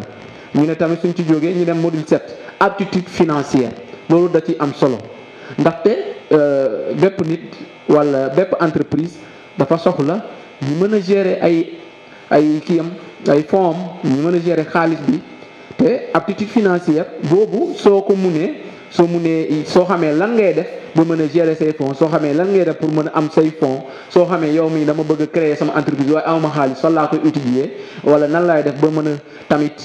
S2: ñu ne tamit suñ ci jógee ñu dem module 7 aptitude financière loolu da ci am solo ndaxte bépp nit wala bépp entreprise dafa soxla ñu mën a gérer ay kiyam ay fonds ñu mën a gérer xaalis bi te aptitude financière boobu soo xamee lan ngay def ba mën a gérer say fonds soo xamee lan ngay def pour mën a am say fonds soo xamee yow mii dama bëgg a créer sama entreprise waaye awma xaalis fan laa koy utiliser wala nan laay def ba mën a tamit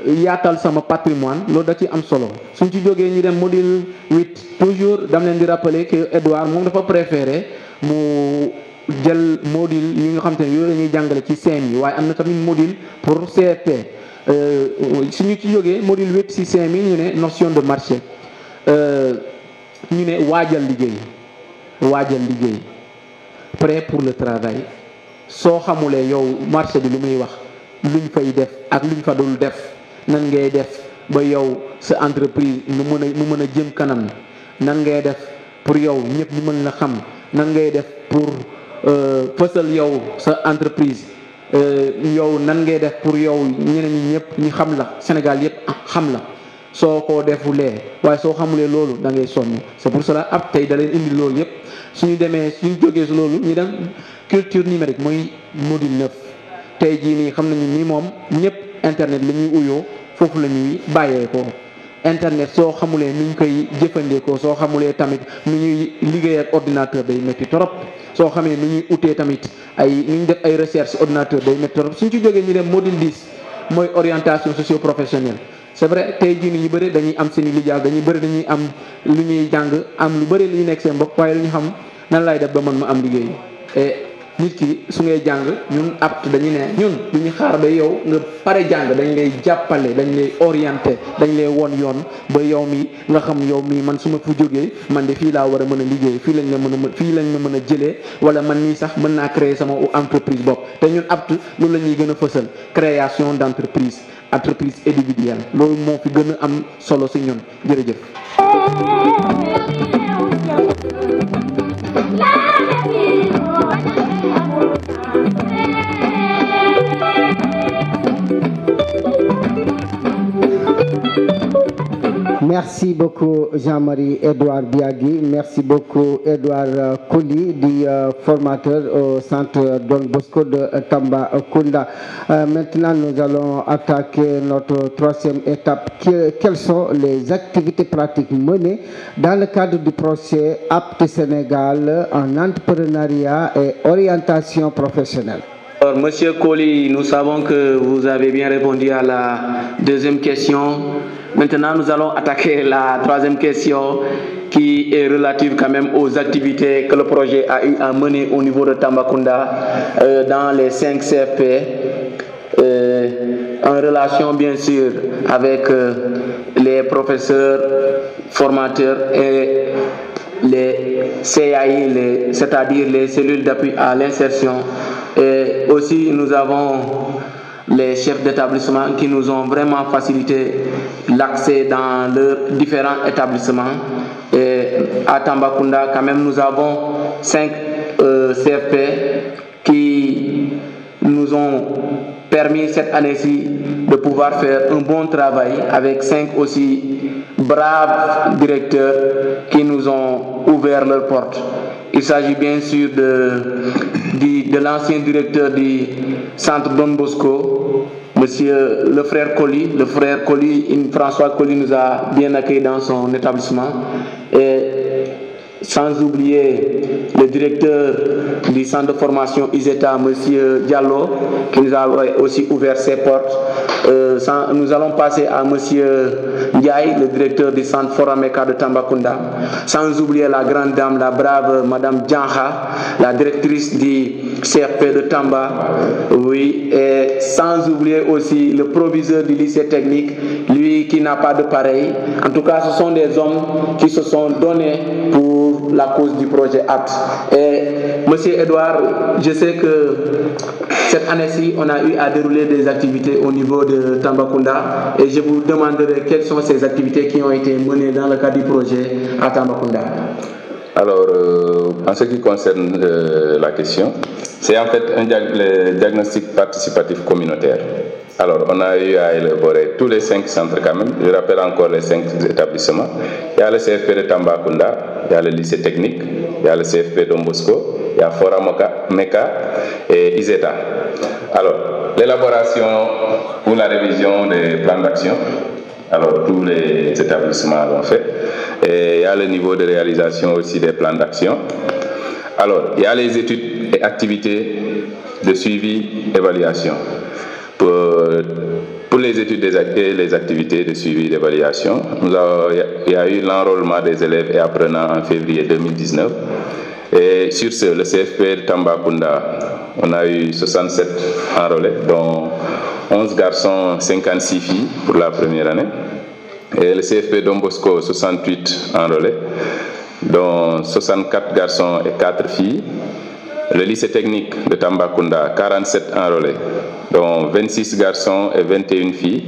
S2: yaatal sama patrimoine loolu da ci am solo suñ ci jógee ñu dem module 8 toujours dam leen di rappeler que Edouard moom dafa préféré mu jël module yi nga xam te ne yooyu la ñuy jàngale ci CM yi waaye am na tamit module pour CFP suñu ci jógee module 8 ci CM yi ñu ne notion de marché ñu ne waajal liggéey prêt pour le travail soo xamulee yow marché bi lu muy wax luñ fay def ak luñ fa dul def nan ngay def ba yow sa entreprise mu mën a jëm kanam nan ngay def pour yow ñëpp ñu mën la xam nan ngay def pour fësal yow sa entreprise yow nan ngay def pour yow ñeneen ñi ñëpp ñu xam la Sénégal yëpp xam la soo ko defulee waaye soo xamulee loolu da ngay sonn c'est pour cela ab tey da leen indi loolu yëpp suñu jógee si loolu ñu dem culture numérique mooy module 9 tey jii nii xam nañu ni moom ñëpp internet la ñuy uyoo foofu la ñuy bàyyeekoo internet soo xamulee nu ñu koy jëfandikoo soo xamulee tamit nu ñuy liggéey ak ordinateur day métti trop soo xamee nu ñuy utee tamit nu ñu def ay recherche ordinateur day métti trop suñ ci jógee ñu dem module 10 mooy orientation socio-professionnelle c'est vrai tey jii nii ñu bëri dañuy am seen i lijaas dañuy am lu ñuy jàng am lu bëri lu ñu nekk seen bopp waaye lu ñu xam nan laay def ba man ma am liggéey et nit ki su ngay jàng ñun apte dañu ne ñun du ñu xaar ba yow nga pare jàng dañ lay jàppale dañ lay orienté dañ lay won yoon ba yow mi nga xam yow mi man su ma fu jógee man de fii laa war a mën a liggéey fii lañ la mën a jëlee wala man nii sax mën naa créer sama entreprise bopp te ñun apte loolu la ñuy gën a fësal création d'entreprise entreprise individuelle loolu moo fi gën a am solo si ñun jërëjëf.
S1: Merci beaucoup Jean-Marie Edouard Biagui, merci beaucoup Edouard Koli, formateur au centre Don Bosco de Tambacounda. Maintenant, nous allons attaquer notre troisième étape. Quelles sont les activités pratiques menées dans le cadre du projet Apte Sénégal en entrepreneuriat et orientation professionnelle?
S6: Alors, Monsieur Koli, nous savons que vous avez bien répondu à la deuxième question. Maintenant, nous allons attaquer la troisième question qui est relative quand même aux activités que le projet a eu à mener au niveau de Tambacounda dans les 5 CFP en relation bien sûr avec les professeurs, formateurs et les CAI, c'est-à-dire les cellules d'appui à l'insertion. Et aussi nous avons les chefs d'établissement qui nous ont vraiment facilité l'accès dans leurs différents établissements. Et à Tambacounda, quand même, nous avons 5 CFP qui nous ont permis cette année-ci de pouvoir faire un bon travail avec 5 aussi braves directeurs qui nous ont ouvert leurs portes. Il s'agit bien sûr de l'ancien directeur du centre Don Bosco, monsieur le frère Koli. Le frère Koli, François Koli, nous a bien accueillis dans son établissement. Et sans oublier le directeur du centre de formation ISETA, monsieur Diallo, qui nous a aussi ouvert ses portes. Nous allons passer à monsieur Ndiaye, le directeur du centre Forameka de Tambacounda. Sans oublier la grande dame, la brave madame Djanha, la directrice du CFP de Tamba. Oui, et sans oublier aussi le proviseur du lycée technique, lui qui n'a pas de pareil. En tout cas, ce sont des hommes qui se sont donnés pour la cause du projet APT. Et monsieur Edouard, je sais que cette année-ci, on a eu à dérouler des activités au niveau de Tambacounda et je vous demanderai quelles sont ces activités qui ont été menées dans le cadre du projet à Tambacounda.
S5: Alors, en ce qui concerne la question, c'est en fait le diagnostic participatif communautaire. Alors, on a eu à élaborer tous les 5 centres quand même. Je rappelle encore les 5 établissements. Il y a le CFP de Tambacounda, il y a le lycée technique, il y a le CFP Don Bosco, il y a Forameka et ISETA. Alors, l'élaboration ou la révision des plans d'action, alors tous les établissements l'ont fait. Et il y a le niveau de réalisation aussi des plans d'action. Alors, il y a les études et activités de suivi, évaluation. Pour les études et les activités de suivi et d'évaluation, il y a eu l'enrôlement des élèves et apprenants en février 2019. Et sur ce, le CFP de Tambacounda, on a eu 67 enrôlés, dont 11 garçons, 56 filles pour la première année. Et le CFP Don Bosco, 68 enrôlés, dont 64 garçons et 4 filles. Le lycée technique de Tambacounda, 47 enrôlés, dont 26 garçons et 21 filles.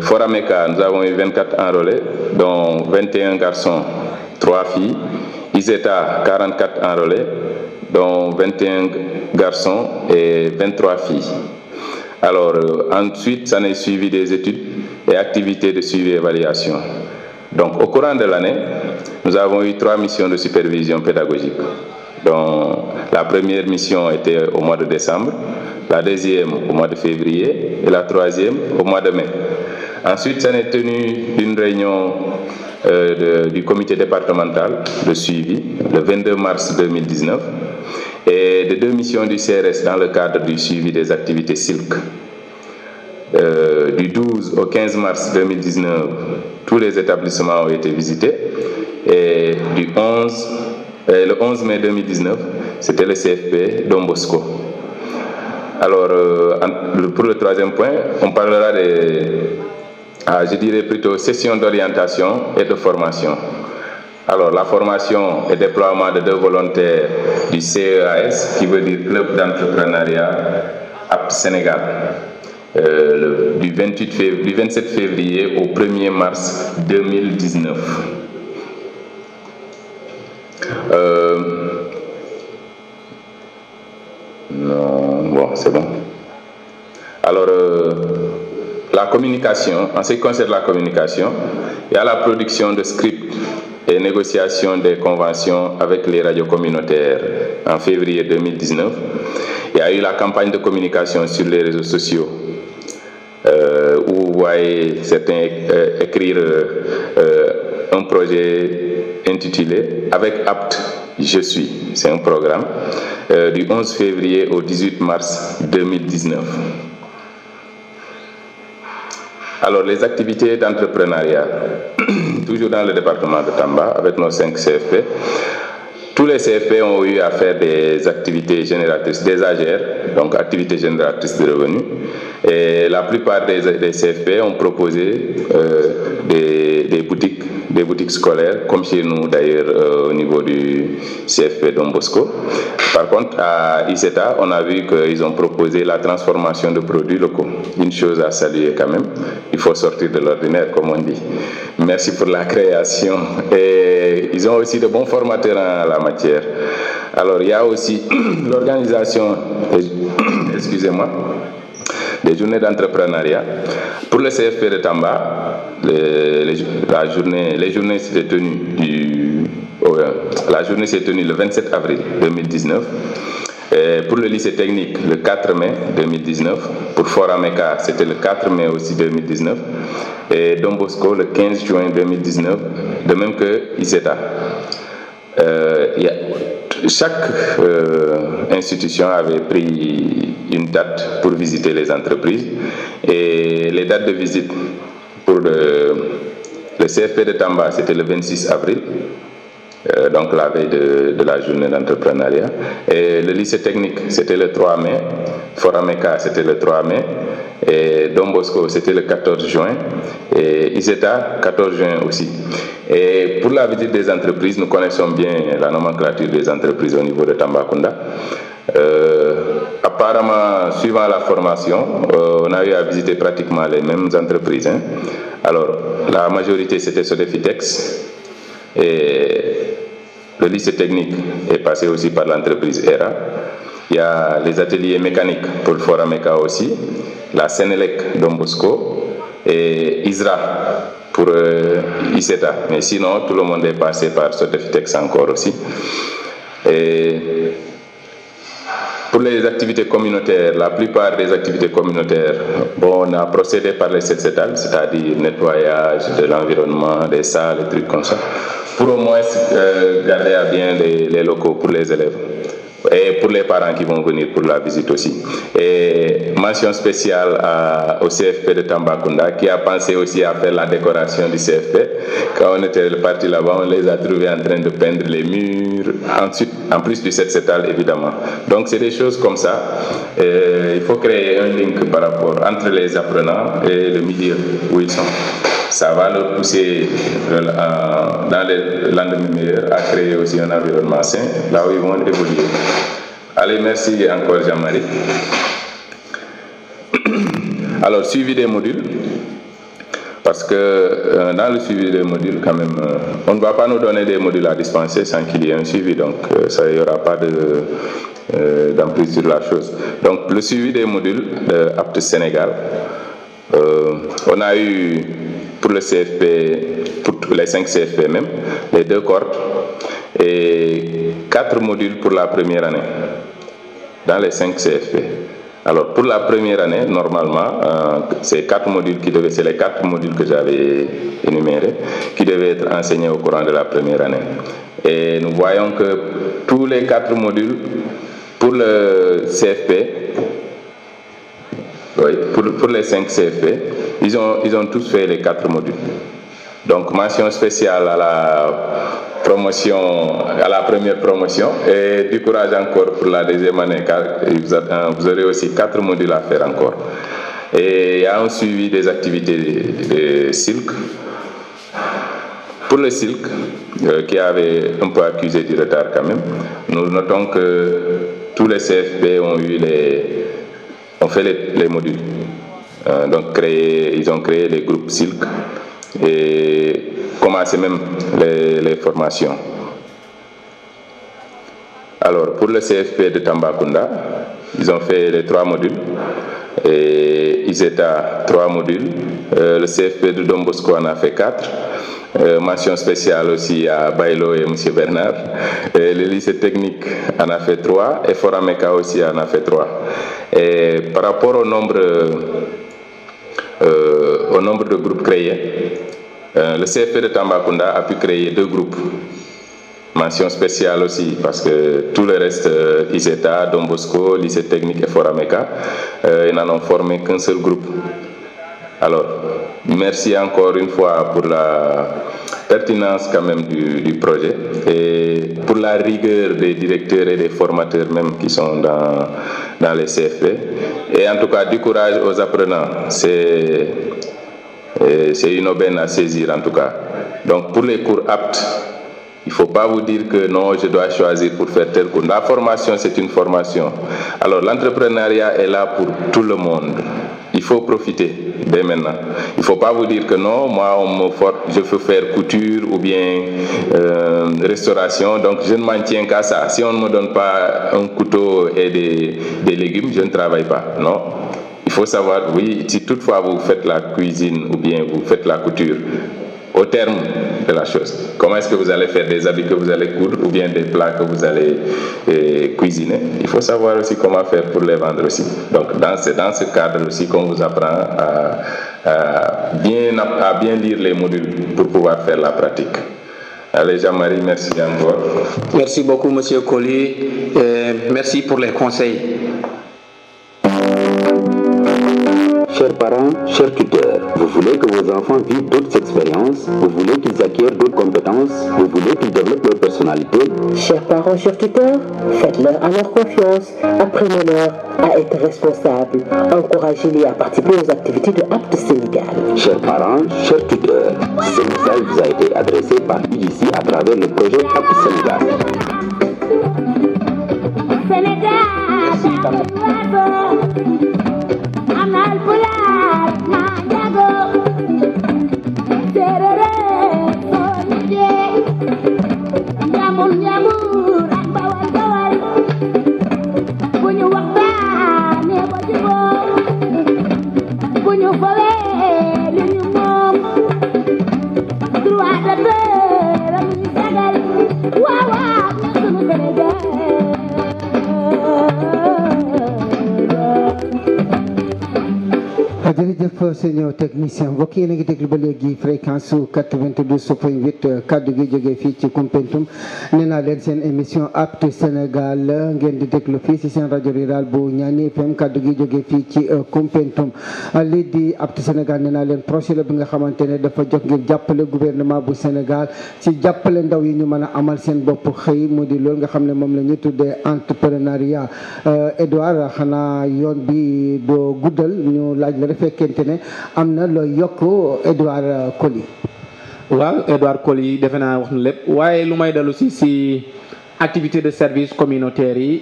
S5: Forameka, nous avons eu 24 enrôlés, dont 21 garçons, 3 filles. ISETA, 44 enrôlés, dont 21 garçons et 23 filles. Alors, ensuite, ça n'est suivi des études et activités de suivi et évaluation. Donc, au courant de l'année, nous avons eu 3 missions de supervision pédagogique. Donc, la première mission était au mois de décembre, la deuxième au mois de février et la troisième au mois de mai. Ensuite, ça n'est tenu une réunion du comité départemental de suivi le 22 mars 2019 et de 2 missions du CRS dans le cadre du suivi des activités SILC. Du 12 au 15 mars 2019, tous les établissements ont été visités et le 11 mai 2019, c'était le CFP Don Bosco. Alors, pour le troisième point, on parlera je dirais plutôt session d'orientation et de formation. Alors, la formation et déploiement de 2 volontaires du CEAS, qui veut dire Club d'entrepreneuriat APT Sénégal, du 27 février au 1er mars 2019. Non, bon, c'est bon. Alors, la communication, en ce qui concerne la communication, il y a la production de scripts et négociation des conventions avec les radios communautaires en février 2019. Il y a eu la campagne de communication sur les réseaux sociaux où vous voyez certains écrire un projet intitulé « Avec APT, je suis ». C'est un programme du 11 février au 18 mars 2019. Alors, les activités d'entrepreneuriat, toujours dans le département de Tamba, avec nos 5 CFP. Tous les CFP ont eu à faire des activités génératrices, des AGR, donc activités génératrices de revenus. Et la plupart des CFP ont proposé des boutiques scolaires, comme chez nous d'ailleurs au niveau du CFP Don Bosco. Par contre, à ICETA, on a vu qu'ils ont proposé la transformation de produits locaux. Une chose à saluer quand même, il faut sortir de l'ordinaire, comme on dit. Merci pour la création. Et ils ont aussi de bons formateurs en la matière. Alors, il y a aussi l'organisation, excusez-moi, des journées d'entrepreneuriat. Pour le CFP de Tamba, les journées s'étaient tenues la journée s'est tenue le 27 avril 2019. Et pour le lycée technique, le 4 mai 2019. Pour Forameca, c'était le 4 mai aussi 2019. Et Don Bosco, le 15 juin 2019, de même que ICETA. Chaque institution avait pris une date pour visiter les entreprises. Et les dates de visite pour le CFP de Tamba, c'était le 26 avril. Donc la veille de la journée d'entrepreneuriat. Et le lycée technique, c'était le 3 mai. Forameca, c'était le 3 mai. Et Don Bosco, c'était le 14 juin. Et ICETA, 14 juin aussi. Et pour la visite des entreprises, nous connaissons bien la nomenclature des entreprises au niveau de Tambacounda. Apparemment, suivant la formation, on a eu à visiter pratiquement les mêmes entreprises. Alors, la majorité, c'était Sodefitex. Et le lycée technique est passé aussi par l'entreprise ERA. Il y a les ateliers mécaniques pour le Forameca aussi, la Sénélec Don Bosco et ISRA pour ICETA. Mais sinon, tout le monde est passé par Sodefitex encore aussi. Et pour les activités communautaires, la plupart des activités communautaires, on a procédé par les 7 étals, c'est-à-dire nettoyage de l'environnement, des salles, des trucs comme ça, pour au moins garder à bien les locaux pour les élèves et pour les parents qui vont venir pour la visite aussi. Et mention spéciale au CFP de Tambacounda qui a pensé aussi à faire la décoration du CFP. Quand on était parti là-bas, on les a trouvés en train de peindre les murs, ensuite, en plus du 7 étal évidemment. Donc c'est des choses comme ça. Il faut créer un link par rapport entre les apprenants et le milieu où ils sont. Ça va leur pousser dans les lendemains meilleurs à créer aussi un environnement sain, là où ils vont évoluer. Allez, merci encore Jean-Marie. Alors, suivi des modules, parce que dans le suivi des modules, quand même, on ne va pas nous donner des modules à dispenser sans qu'il y ait un suivi, donc ça, il n'y aura pas d'emprise sur la chose. Donc, le suivi des modules de APT Sénégal, on a eu pour le CFP, pour les 5 CFP même, les 2 cohortes et 4 modules pour la première année dans les 5 CFP. Alors pour la première année, normalement, c'est les 4 modules que j'avais énumérés qui devaient être enseignés au courant de la première année. Et nous voyons que tous les 4 modules pour le CFP, oui, pour les 5 CFP, ils ont tous fait les 4 modules. Donc mention spéciale promotion, à la première promotion, et du courage encore pour la deuxième année, car vous aurez aussi 4 modules à faire encore. Et il y a un suivi des activités de Silk. Pour le Silk, qui avait un peu accusé du retard quand même, nous notons que tous les CFP ont fait les modules. Donc ils ont créé les groupes Silk et commencé même les formations. Alors pour le CFP de Tambacounda, ils ont fait les 3 modules et ISETA 3 modules. Le CFP de Don Bosco en a fait 4. Mention spéciale aussi à Bailo et M. Bernard. Et le lycée technique en a fait 3 et Forameka aussi en a fait 3. Et par rapport au nombre de groupes créés, le CFP de Tambacounda a pu créer 2 groupes. Mention spéciale aussi parce que tout le reste, ISETA, Don Bosco, lycée technique et Forameka, ils n'en ont formé qu'un seul groupe. Alors, merci encore une fois pour la pertinence quand même du projet et pour la rigueur des directeurs et des formateurs même qui sont dans les CFP. Et en tout cas, du courage aux apprenants. C'est une aubaine à saisir en tout cas. Donc pour les cours aptes, il ne faut pas vous dire que non, je dois choisir pour faire tel cours. La formation, c'est une formation. Alors l'entrepreneuriat est là pour tout le monde. Il faut profiter dès maintenant. Il ne faut pas vous dire que non, moi je veux faire couture ou bien restauration, donc je ne m'en tiens qu'à ça. Si on ne me donne pas un couteau et des légumes, je ne travaille pas. Non. Il faut savoir, oui, si toutefois vous faites la cuisine ou bien vous faites la couture, au terme de la chose, comment est-ce que vous allez faire des habits que vous allez coudre ou bien des plats que vous allez cuisiner? Il faut savoir aussi comment faire pour les vendre aussi. Donc c'est dans ce cadre aussi qu'on vous apprend à bien lire les modules pour pouvoir faire la pratique. Allez, Jean-Marie, merci encore.
S6: Merci beaucoup, Monsieur Colli. Merci pour les conseils.
S3: Chers parents, chers tuteurs, vous voulez que vos enfants vivent d'autres expériences, vous voulez qu'ils acquièrent d'autres compétences, vous voulez qu'ils développent leur personnalité.
S4: Chers parents, chers tuteurs, faites-leur alors confiance, apprenez-leur à être responsables, encouragez-les à participer aux activités de Apte Sénégal.
S3: Chers parents, chers tuteurs, ce message vous a été adressé par UGC à travers le projet Apte Sénégal.
S1: jërëjëf sëñ technicien mbokk yi a ngi déglu ba léegi fréquence su 92.8 kaddu gi jógee fii ci Koumpentoum nee naa leen seen émission Apte Sénégal ngeen di déglu fii ci seen rajo rural bu Ñaani FM kaddu gi jógee fii ci Koumpentoum lii di Apte Sénégal nee naa leen projet la bi nga xamante ne dafa jóg ngir jàppale gouvernement bu Sénégal ci jàppale ndaw yi ñu mën a amal seen bopp xëy mu di loolu nga xam ne moom la ñu tuddee entrepreneuriat. Edouard xanaa yoon bi doo guddal ñu laaj la fekkente ne am na looy yokk Edouard Coly.
S2: waaw Edouard Coly defe naa wax na lépp waaye lu may dellu si activité de service communautaire yi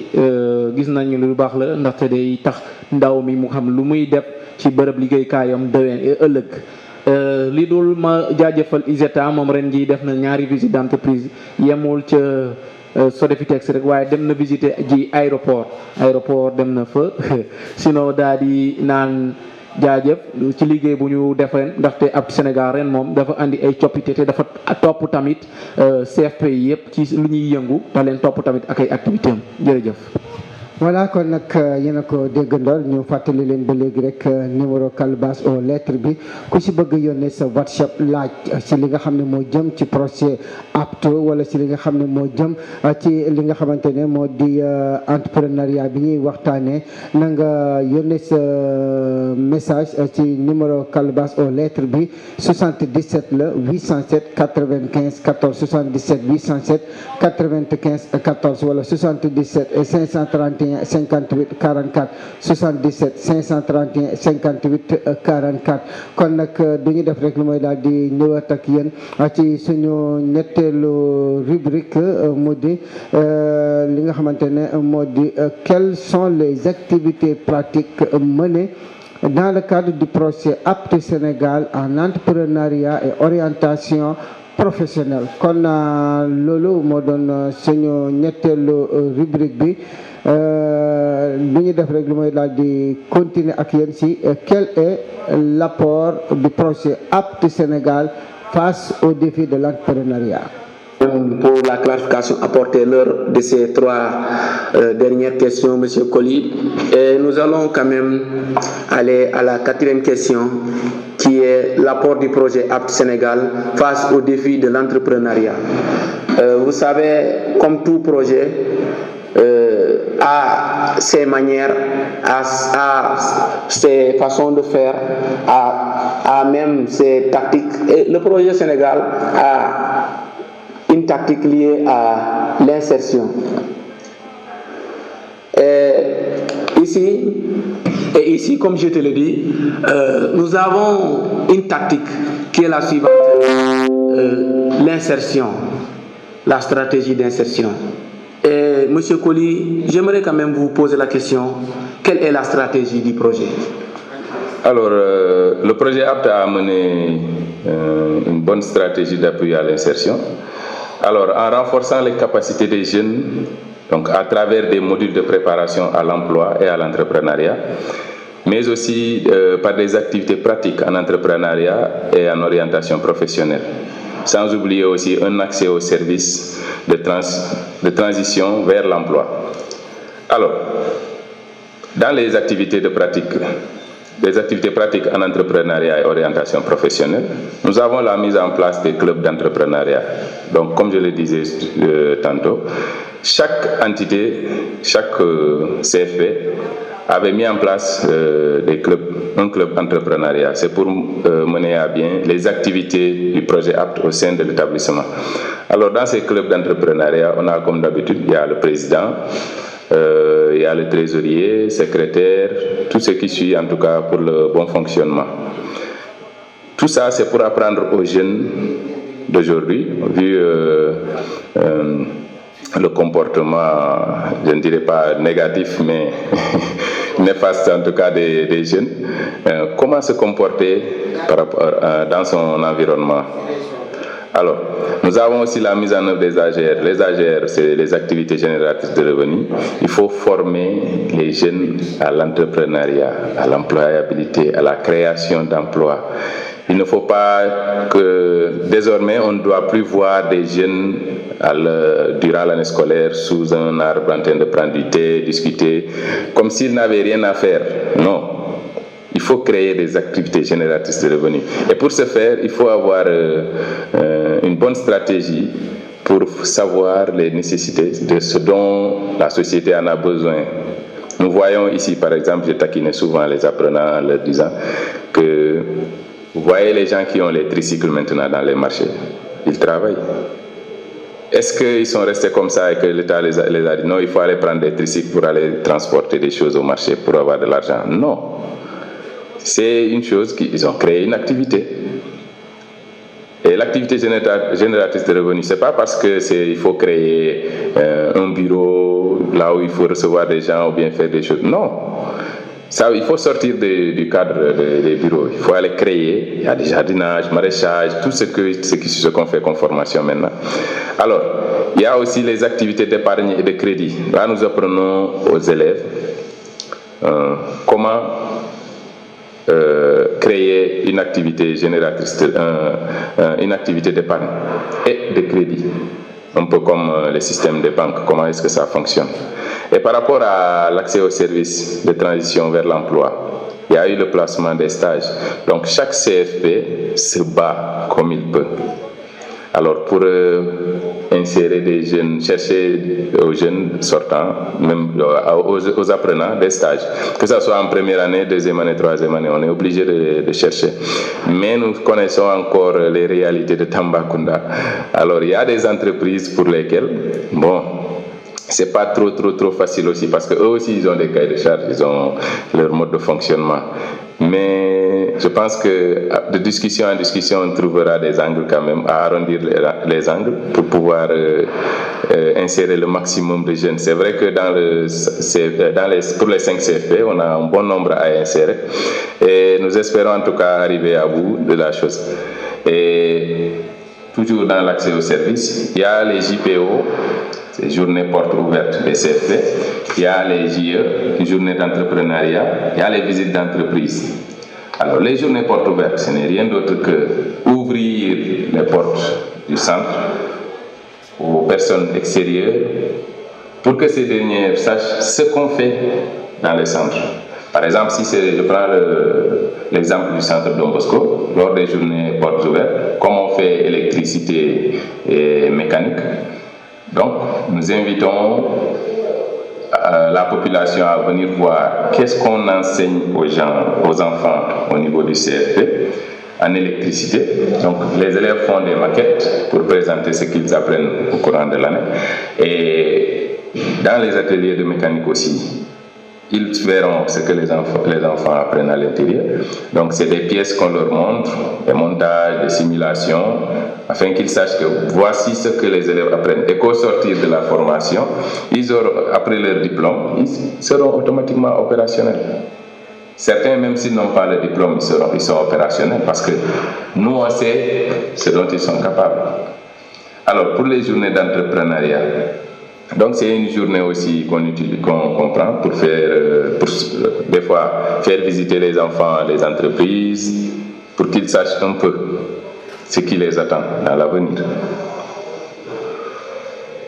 S2: gis nañu lu baax la ndaxte day tax ndaw mi mu xam lu muy def ci bërëb liggéeykaayam déwén ëllëg li dul ma jaajëfal ISETA moom ren jii def na 2 visite d'entreprise yemul ca Sodefitex rek waaye dem na visiter ji aéroport dem na fa sinon daal di naan jaajëf ci liggéey bu ñu def ren ndaxte Apte Sénégal ren moom dafa andi ay coppite te dafa topp tamit CFP yi yëpp ci lu ñuy yëngu da leen topp tamit ak ay activité am jërëjëf.
S1: voilà kon nag yéen a ko déggandoor ñu fàttali leen ba léegi rek numéro calebasse aux lettres bi ku si bëgg yónnee sa WhatsApp laaj ci li nga xam ne moo jëm ci projet apte wala ci li nga xam ne moo jëm ci li nga xamante ne moo di entrepreneuriat bi ñuy waxtaanee na nga yónnee sa message ci numéro calebasse aux lettres bi 77 la 807 95 14 77 807 95 14 wala 77 531 58 44 77 531 58 44 kon nag du ñu def rek lu mooy daal di ñëwaat ak yéen ci suñu ñetteelu rubrique mu di li nga xamante ne moo di quelles sont les activités pratiques menées dans le cadre du projet Apte Sénégal en entrepreneuriat et orientation professionnelle. kon loolu moo doon suñu ñetteelu rubrique bi lu ñu def rek lu mooy daal di continuer ak yéen si quel est l'apport du projet Apte Sénégal face aux défis de l'entrepreneuriat.
S6: Pour la clarification apportée lors de ces trois dernières questions, Monsieur Colly, et nous allons quand même aller à la quatrième question qui est l'apport du projet Apte Sénégal face aux défis de l'entrepreneuriat. Vous savez, comme tout projet, a ses manières, a ses façons de faire, a même ses tactiques. Et le projet Sénégal a une tactique liée à l'insertion. Et ici, comme je te le dis, nous avons une tactique qui est la suivante, l'insertion, la stratégie d'insertion. Et Monsieur Colly, j'aimerais quand même vous poser la question, quelle est la stratégie du projet?
S5: Alors, le projet Apte a mené une bonne stratégie d'appui à l'insertion. Alors, en renforçant les capacités des jeunes, donc à travers des modules de préparation à l'emploi et à l'entrepreneuriat, mais aussi par des activités pratiques en entrepreneuriat et en orientation professionnelle. Sans oublier aussi un accès aux services de transition vers l'emploi. Alors, dans les activités pratiques en entrepreneuriat et orientation professionnelle, nous avons la mise en place des clubs d'entrepreneuriat. Donc, comme je le disais tantôt, chaque entité, chaque CFP avait mis en place un club entrepreneuriat. C'est pour mener à bien les activités du projet Apte au sein de l'établissement. Alors, dans ces clubs d'entrepreneuriat, on a comme d'habitude, il y a le président, il y a le trésorier, secrétaire, tout ce qui suit en tout cas pour le bon fonctionnement. Tout ça, c'est pour apprendre aux jeunes d'aujourd'hui, vu le comportement, je ne dirais pas négatif, mais néfaste en tout cas des jeunes, comment se comporter dans son environnement. Alors, nous avons aussi la mise en œuvre des AGR. Les AGR, c'est les activités génératrices de revenus. Il faut former les jeunes à l'entrepreneuriat, à l'employabilité, à la création d'emplois. Il ne faut pas que, désormais, on ne doit plus voir des jeunes durant l'année scolaire sous un arbre en train de prendre du thé, discuter, comme s'ils n'avaient rien à faire. Non. Il faut créer des activités génératrices de revenus. Et pour ce faire, il faut avoir une bonne stratégie pour savoir les nécessités de ce dont la société en a besoin. Nous voyons ici, par exemple, je taquine souvent les apprenants en leur disant que vous voyez les gens qui ont les tricycles maintenant dans les marchés, ils travaillent. Est-ce qu'ils sont restés comme ça et que l'État les a dit non, il faut aller prendre des tricycles pour aller transporter des choses au marché pour avoir de l'argent? Non. C'est une chose qu'ils ont créé une activité. Et l'activité génératrice de revenus, c'est pas parce que il faut créer un bureau là où il faut recevoir des gens ou bien faire des choses. Non. Ça, il faut sortir du cadre des bureaux. Il faut aller créer. Il y a des jardinages, maraîchage, tout ce qu'on fait comme formation maintenant. Alors, il y a aussi les activités d'épargne et de crédit. Là, nous apprenons aux élèves comment créer une activité génératrice, une activité d'épargne et de crédit. un peu comme les systèmes des banques, comment est-ce que ça fonctionne. Et par rapport à l'accès aux services de transition vers l'emploi, il y a eu le placement des stages. Donc chaque CFP se bat comme il peut. Alors pour insérer des jeunes, chercher aux jeunes sortants, même aux apprenants des stages, que ce soit en première année, deuxième année, troisième année, on est obligé de chercher. Mais nous connaissons encore les réalités de Tambacounda. Alors il y a des entreprises pour lesquelles, bon, c'est pas trop facile aussi, parce que eux aussi ils ont des cahiers de charges, ils ont leur mode de fonctionnement. Mais je pense que de discussion en discussion, on trouvera des angles quand même, à arrondir les angles pour pouvoir insérer le maximum de jeunes. C'est vrai que pour les 5 CFP, on a un bon nombre à insérer. Et nous espérons en tout cas arriver à bout de la chose. Et toujours dans l'accès aux services, il y a les JPO, ces journées portes ouvertes des CFP, il y a les JE, les journées d'entrepreneuriat, il y a les visites d'entreprise. Alors les journées portes ouvertes, ce n'est rien d'autre que ouvrir les portes du centre aux personnes extérieures pour que ces dernières sachent ce qu'on fait dans les centres. Par exemple, si je prends l'exemple du centre Don Bosco, lors des journées portes ouvertes, comme on fait électricité et mécanique, donc nous invitons la population à venir voir qu'est-ce qu'on enseigne aux enfants au niveau du CFP en électricité. Donc les élèves font des maquettes pour présenter ce qu'ils apprennent au courant de l'année. Et dans les ateliers de mécanique aussi, ils verront ce que les enfants apprennent à l'intérieur. Donc c'est des pièces qu'on leur montre, des montages, des simulations, afin qu'ils sachent que voici ce que les élèves apprennent. Et qu'au sortir de la formation, après leur diplôme, ils seront automatiquement opérationnels. Certains, même s'ils n'ont pas le diplôme, ils sont opérationnels parce que nous, on sait ce dont ils sont capables. Alors, pour les journées d'entrepreneuriat, donc c'est une journée aussi qu'on prend pour des fois faire visiter les enfants les entreprises pour qu'ils sachent un peu ce qui les attend dans l'avenir.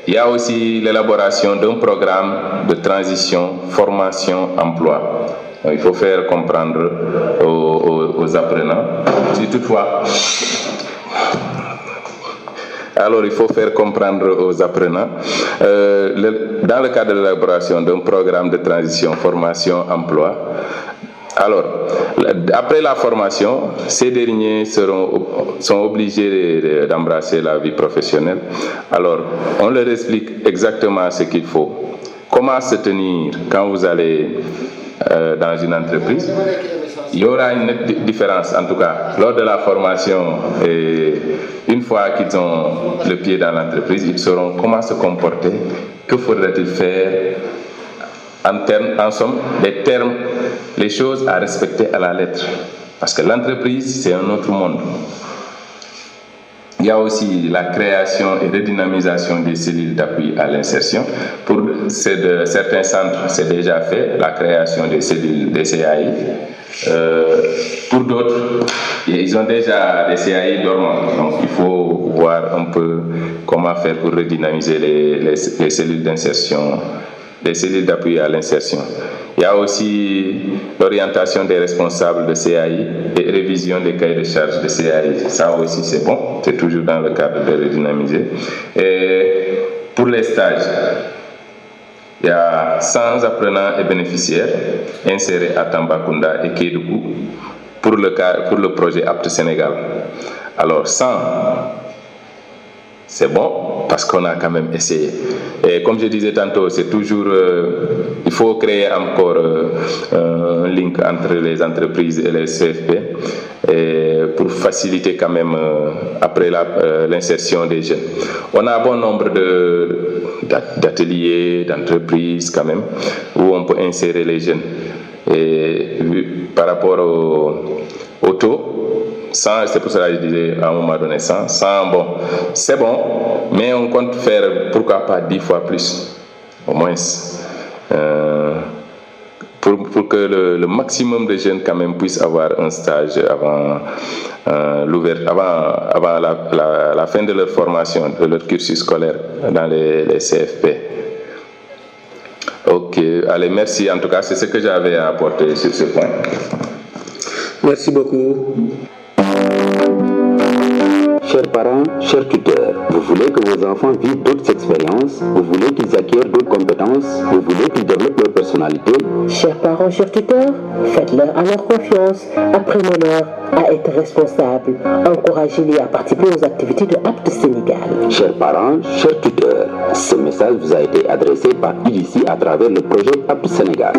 S5: Il y a aussi l'élaboration d'un programme de transition, formation, emploi. Donc, il faut faire comprendre aux apprenants, si toutefois. Alors, il faut faire comprendre aux apprenants, dans le cadre de l'élaboration d'un programme de transition, formation, emploi. Alors, après la formation, ces derniers sont obligés d'embrasser la vie professionnelle. Alors, on leur explique exactement ce qu'il faut. Comment se tenir quand vous allez dans une entreprise. Il y aura une nette différence, en tout cas, lors de la formation. Et une fois qu'ils ont le pied dans l'entreprise, ils sauront comment se comporter, que faudrait-il faire, en somme, les choses à respecter à la lettre. Parce que l'entreprise, c'est un autre monde. Il y a aussi la création et redynamisation des cellules d'appui à l'insertion. Pour certains centres, c'est déjà fait, la création des cellules des CAI. Pour d'autres, ils ont déjà des CAI dormants. Donc il faut voir un peu comment faire pour redynamiser les cellules d'insertion, les cellules d'appui à l'insertion. Il y a aussi l'orientation des responsables de CAI et révision des cahiers de charges de CAI. Ça aussi c'est bon, c'est toujours dans le cadre de redynamiser. Et pour les stages, il y a 100 apprenants et bénéficiaires insérés à Tambacounda et Kédougou pour le projet Apte Sénégal. Alors 100, c'est bon parce qu'on a quand même essayé. Et comme je disais tantôt, c'est toujours, il faut créer encore un link entre les entreprises et les CFP pour faciliter quand même après l'insertion des jeunes. On a un bon nombre d'ateliers, d'entreprises quand même, où on peut insérer les jeunes. Et par rapport au taux, 100, c'est pour cela que je disais à un moment donné 100, bon, c'est bon, mais on compte faire pourquoi pas 10 fois plus, au moins, pour que le maximum de jeunes quand même puissent avoir un stage avant la fin de leur formation, de leur cursus scolaire dans les CFP. Ok, allez, merci. En tout cas, c'est ce que j'avais à apporter sur ce point.
S6: Merci beaucoup.
S3: Chers parents, chers tuteurs, vous voulez que vos enfants vivent d'autres expériences, vous voulez qu'ils acquièrent d'autres compétences, vous voulez qu'ils développent leur personnalité.
S4: Chers parents, chers tuteurs, faites-leur alors confiance, apprenez-leur à être responsables, encouragez-les à participer aux activités de Apte Sénégal.
S3: Chers parents, chers tuteurs, ce message vous a été adressé par IDC à travers le projet Apte Sénégal.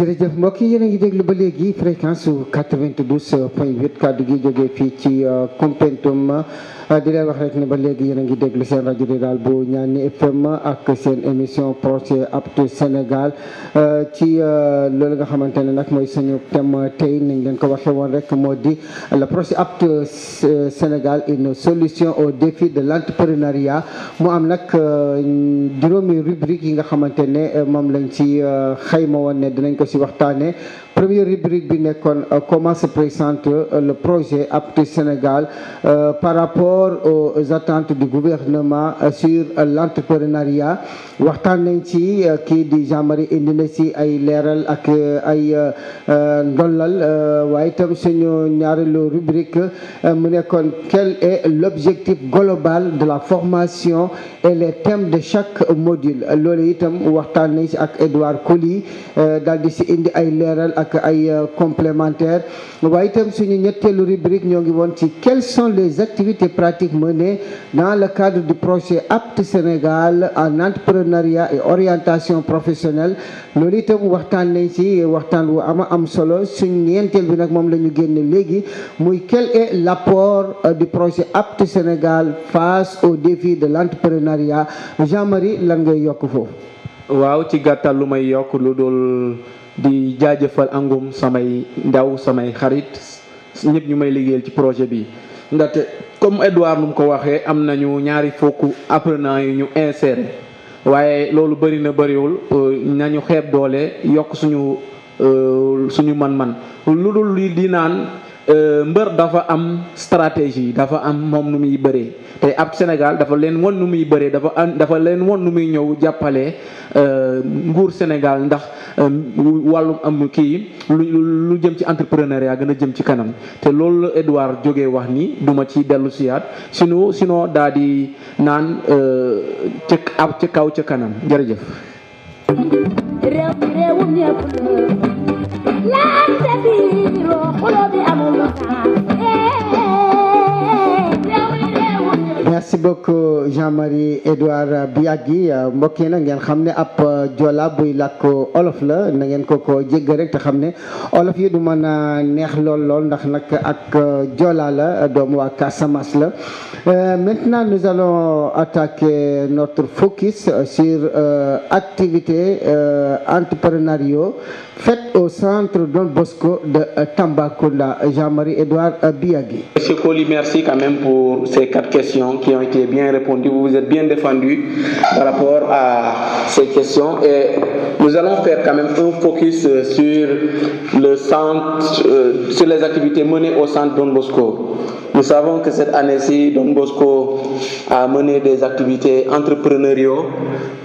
S1: jërëjëf mbokk yi yéen a ngi déglu ba léegi fréquence su 92.8 kàddu gi jógee fii ci Koumpentoum di leen wax rek ne ba léegi yéen a ngi déglu seen rajo rural bu Ñaani FM ak seen émission projet Apte Sénégal ci loolu nga xamante ne nag mooy suñu thème tey nañ leen ko waxee woon rek moo di le projet Apte Sénégal une solution au défi de l'entrepreneuriat mu am nag juróomi rubrique yi nga xamante ne moom lañ ci xayma woon ne dinañ ko ci waxtaane première rubrique bi nekkoon comment se présente le projet Apte Sénégal par rapport aux attentes du gouvernement sur l'entrepreneuriat waxtaan nañ ci kii di Jean-Marie indi na ci ay leeral ak ay ndollal waaye itam suñu ñaareelu rubrique mu nekkoon quel est l'objectif global de la formation et les thèmes de chaque module loolu itam waxtaan nañ ci ak Edouard Coly daal di ci indi ay leeral ak ay complémentaires waaye itam suñu ñetteelu rubrique ñoo ngi woon ci quelles sont les activités pratiques menées dans le cadre du projet Apte Sénégal en entrepreneuriat et orientation professionnelle loolu itam waxtaan nañ ci waxtaan wu am solo suñu ñeenteel bi nag moom la ñu génne léegi muy quel est l'apport du projet Apte Sénégal face aux défis de l'entrepreneuriat Jean-Marie lan ngay yokk foofu.
S2: waaw ci gàttal lu may yokk lu dul di jaajëfal angum samay ndaw samay xarit ñëpp ñu may liggéeyal ci projet bi ndaxte comme Edouard nu mu ko waxee am nañu ñaari fukk apprenant yu ñu insérer waaye loolu bëri na bëriwul nañu xeeb doole yokk suñu man-man lu dul li di naan mbër dafa am stratégie dafa am moom nu muy bëree te Apte Sénégal dafa leen won nu muy bëree dafa leen won nu muy ñëw jàppale nguur Sénégal ndax wàllum am kii lu jëm ci entrepreneuriat gën a jëm ci kanam te loolu la Edouard jógee wax ni duma ci dellu siyaat sinon daa di naan ca kaw ca kanam jërëjëf.
S1: merci beaucoup Jean-Marie Edouard Biagui mbokk yi nag ngeen xam ne ab jola buy làkk olof la na ngeen ko jégg rek te xam ne olof yi du mën a neex lool ndax nag ak jola la doomu waa Casamance la maintenant nous allons attaquer notre focus sur activités entrepreneuriaux faites au centre Don Bosco de Tambacounda. Jean-Marie Edouard Biagui.
S6: Monsieur Coly, merci quand même pour ces 4 questions qui ont été bien répondues. Vous vous êtes bien défendu par rapport à ces questions et nous allons faire quand même un focus sur le centre, sur les activités menées au centre Don Bosco. Nous savons que cette année-ci, Don Bosco a mené des activités entrepreneuriales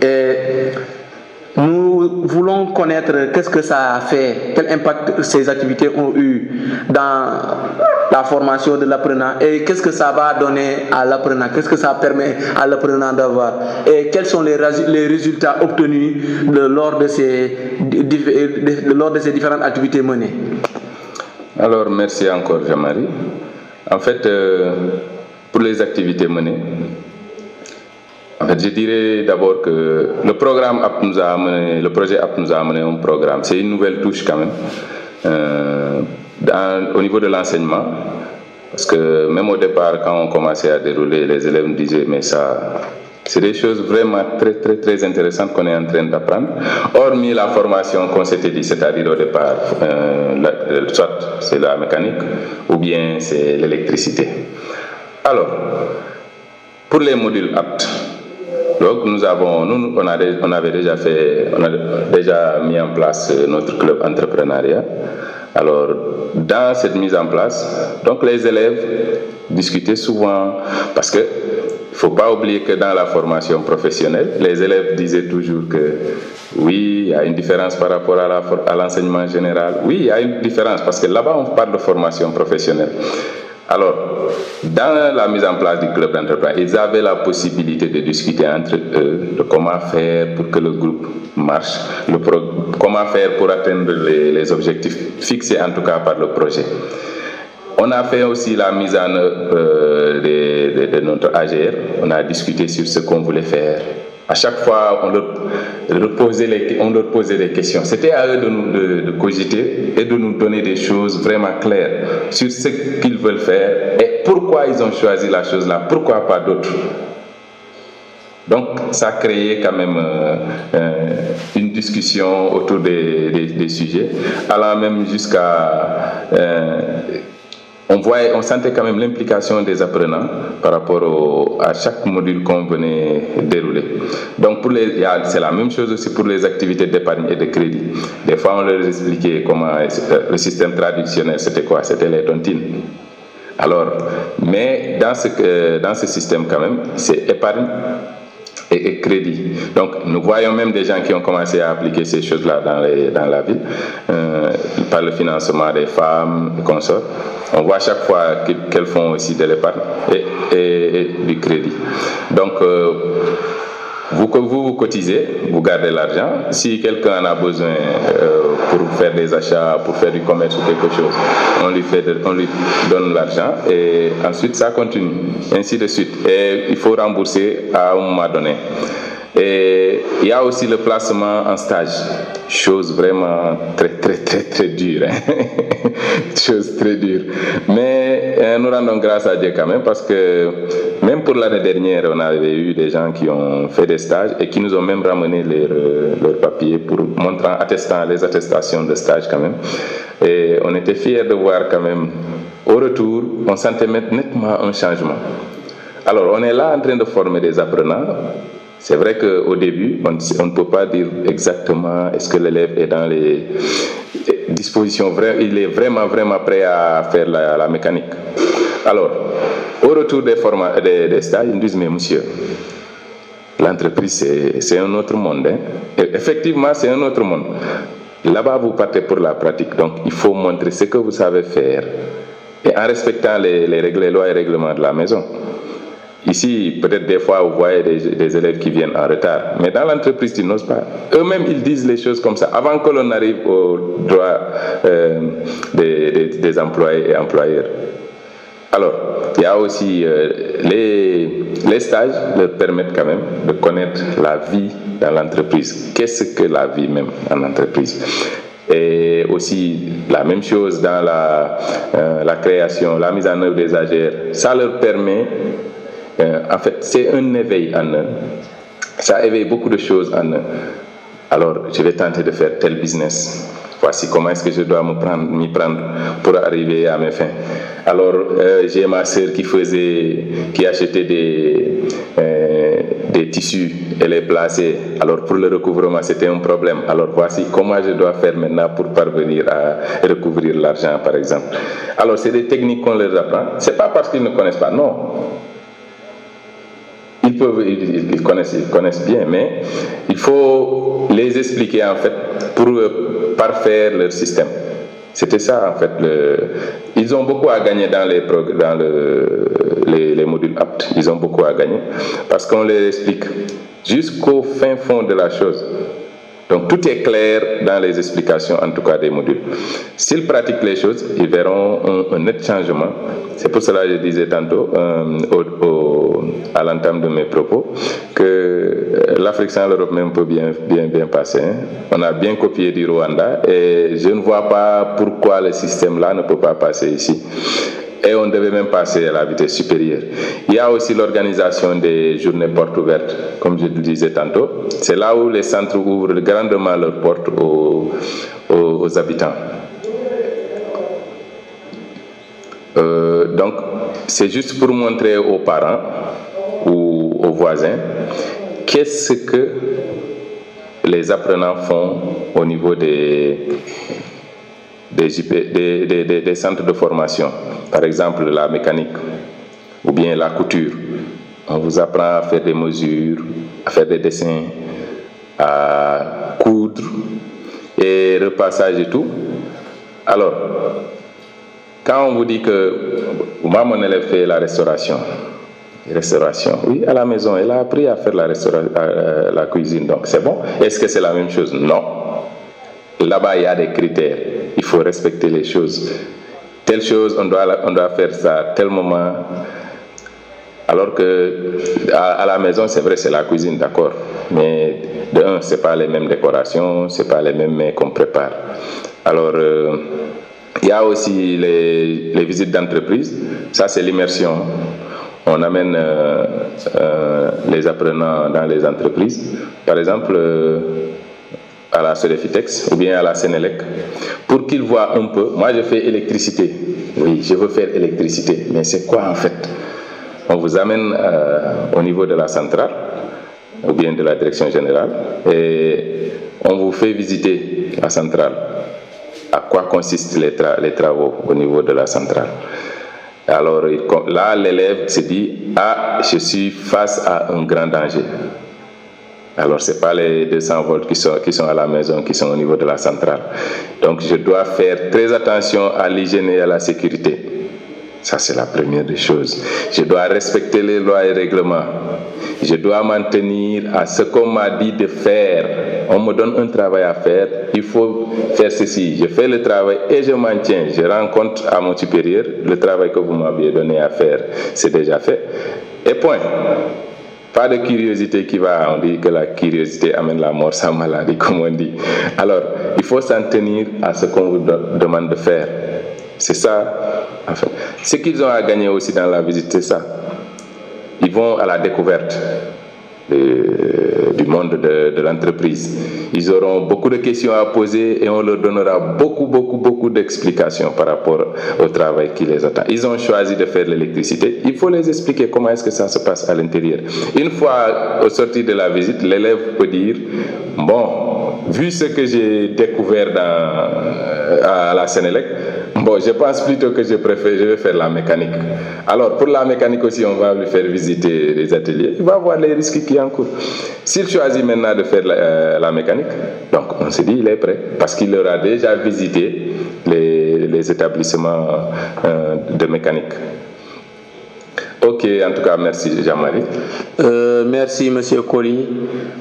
S6: et nous voulons connaître qu'est-ce que ça a fait, quel impact ces activités ont eu dans la formation de l'apprenant et qu'est-ce que ça va donner à l'apprenant, qu'est-ce que ça permet à l'apprenant d'avoir et quels sont les résultats obtenus lors de ces différentes activités menées.
S5: Alors, merci encore Jean-Marie. En fait, pour les activités menées, en fait, je dirais d'abord que le programme Apte nous a amené, le projet Apte nous a amené un programme. C'est une nouvelle touche quand même au niveau de l'enseignement. Parce que même au départ, quand on commençait à dérouler, les élèves me disaient, mais ça, c'est des choses vraiment très intéressantes qu'on est en train d'apprendre. Hormis la formation qu'on s'était dit, c'est-à-dire au départ, soit c'est la mécanique ou bien c'est l'électricité. Alors, pour les modules aptes, donc on avait déjà mis en place notre club entrepreneuriat. Alors, dans cette mise en place, donc les élèves discutaient souvent, parce que il ne faut pas oublier que dans la formation professionnelle, les élèves disaient toujours que oui, il y a une différence par rapport à l'enseignement général. Oui, il y a une différence parce que là-bas, on parle de formation professionnelle. Alors, dans la mise en place du club d'entrepreneuriat, ils avaient la possibilité de discuter entre eux de comment faire pour que le groupe marche, comment faire pour atteindre les objectifs fixés en tout cas par le projet. On a fait aussi la mise en œuvre de notre AGR, on a discuté sur ce qu'on voulait faire. À chaque fois, on leur posait des questions. C'était à eux de cogiter et de nous donner des choses vraiment claires sur ce qu'ils veulent faire et pourquoi ils ont choisi la chose là, pourquoi pas d'autres. Donc, ça a créé quand même une discussion autour des sujets, allant même jusqu'à... on sentait quand même l'implication des apprenants par rapport à chaque module qu'on venait dérouler. Donc c'est la même chose aussi pour les activités d'épargne et de crédit. Des fois on leur expliquait comment le système traditionnel c'était quoi, c'était les tontines. Alors, mais dans ce système quand même, c'est épargne et crédit. Donc nous voyons même des gens qui ont commencé à appliquer ces choses-là dans la ville, par le financement des femmes et consorts. On voit à chaque fois qu'elles font aussi de l'épargne et du crédit. Donc vous cotisez, vous gardez l'argent. Si quelqu'un en a besoin pour faire des achats, pour faire du commerce ou quelque chose, on lui donne l'argent et ensuite ça continue, ainsi de suite. Et il faut rembourser à un moment donné. Et il y a aussi le placement en stage, chose vraiment très dure, hein? Chose très dure. Mais nous rendons grâce à Dieu quand même parce que même pour l'année dernière, on avait eu des gens qui ont fait des stages et qui nous ont même ramené leurs papiers pour attestant les attestations de stage quand même. Et on était fiers de voir quand même, au retour, on sentait nettement un changement. Alors, on est là en train de former des apprenants. C'est vrai qu'au début, on ne peut pas dire exactement est-ce que l'élève est dans les dispositions, il est vraiment prêt à faire la mécanique. Alors, au retour des stages, ils me disent, mais monsieur, l'entreprise c'est un autre monde. Hein? Et effectivement, c'est un autre monde. Là-bas, vous partez pour la pratique, donc il faut montrer ce que vous savez faire et en respectant les lois et règlements de la maison. Ici, peut-être des fois, vous voyez des élèves qui viennent en retard. Mais dans l'entreprise, ils n'osent pas. Eux-mêmes, ils disent les choses comme ça. Avant que l'on arrive au droit des employés et employeurs. Alors, il y a aussi les stages leur permettent quand même de connaître la vie dans l'entreprise. Qu'est-ce que la vie même en entreprise? Et aussi la même chose dans la création, la mise en œuvre des AGR. Ça leur permet... en fait, c'est un éveil en eux. Ça éveille beaucoup de choses en eux. Alors, je vais tenter de faire tel business. Voici comment est-ce que je dois m'y prendre pour arriver à mes fins. Alors, j'ai ma sœur qui achetait des tissus et les plaçait. Alors, pour le recouvrement, c'était un problème. Alors, voici comment je dois faire maintenant pour parvenir à recouvrir l'argent, par exemple. Alors, c'est des techniques qu'on leur apprend. C'est pas parce qu'ils ne connaissent pas, non. Ils connaissent bien, mais il faut les expliquer en fait pour parfaire leur système. C'était ça en fait. Ils ont beaucoup à gagner dans les modules aptes. Ils ont beaucoup à gagner parce qu'on les explique jusqu'au fin fond de la chose. Donc tout est clair dans les explications, en tout cas des modules. S'ils pratiquent les choses, ils verront un net changement. C'est pour cela que je disais tantôt, à l'entame de mes propos, que l'Afrique sans l'Europe même peut bien passer. Hein. On a bien copié du Rwanda et je ne vois pas pourquoi le système-là ne peut pas passer ici. Et on devait même passer à la vitesse supérieure. Il y a aussi l'organisation des journées portes ouvertes, comme je le disais tantôt. C'est là où les centres ouvrent grandement leurs portes aux habitants. Donc, c'est juste pour montrer aux parents ou aux voisins qu'est-ce que les apprenants font au niveau des centres de formation. Par exemple, la mécanique ou bien la couture. On vous apprend à faire des mesures, à faire des dessins, à coudre et repassage et tout. Alors, quand on vous dit que moi, mon élève fait la restauration, oui, à la maison, elle a appris à faire la cuisine, donc c'est bon. Est-ce que c'est la même chose? Non. Là-bas, il y a des critères. Il faut respecter les choses. Telle chose, on doit faire ça à tel moment. Alors que à la maison, c'est vrai, c'est la cuisine, d'accord. Mais de un, c'est pas les mêmes décorations, c'est pas les mêmes mets qu'on prépare. Alors, il y a aussi les visites d'entreprise. Ça, c'est l'immersion. On amène les apprenants dans les entreprises. Par exemple, à la Sodefitex ou bien à la Sénélec, pour qu'ils voient un peu. Moi, je fais électricité. Oui, je veux faire électricité. Mais c'est quoi en fait? On vous amène au niveau de la centrale ou bien de la direction générale et on vous fait visiter la centrale. À quoi consistent les travaux au niveau de la centrale? Alors là, l'élève se dit, ah, je suis face à un grand danger. Alors, ce n'est pas les 200 volts qui sont à la maison, qui sont au niveau de la centrale. Donc, je dois faire très attention à l'hygiène et à la sécurité. Ça, c'est la première des choses. Je dois respecter les lois et règlements. Je dois m'en tenir à ce qu'on m'a dit de faire. On me donne un travail à faire, il faut faire ceci. Je fais le travail et je m'en tiens. Je rends compte à mon supérieur, le travail que vous m'aviez donné à faire, c'est déjà fait. Et point. Pas de curiosité qui va, on dit que la curiosité amène la mort sans maladie, comme on dit. Alors, il faut s'en tenir à ce qu'on vous demande de faire. C'est ça, en fait. Ce qu'ils ont à gagner aussi dans la visite, c'est ça. Ils vont à la découverte du monde de l'entreprise. Ils auront beaucoup de questions à poser et on leur donnera beaucoup d'explications par rapport au travail qui les attend. Ils ont choisi de faire l'électricité. Il faut les expliquer comment est-ce que ça se passe à l'intérieur. Une fois au sortir de la visite, l'élève peut dire, bon, vu ce que j'ai découvert à la Sénélec, bon, je pense plutôt que je vais faire la mécanique. Alors, pour la mécanique aussi, on va lui faire visiter les ateliers. Il va voir les risques qui encourent. S'il choisit maintenant de faire la mécanique, donc on se dit il est prêt, parce qu'il aura déjà visité les établissements de mécanique. Ok, en tout cas, merci Jean-Marie.
S6: Merci Monsieur Colli.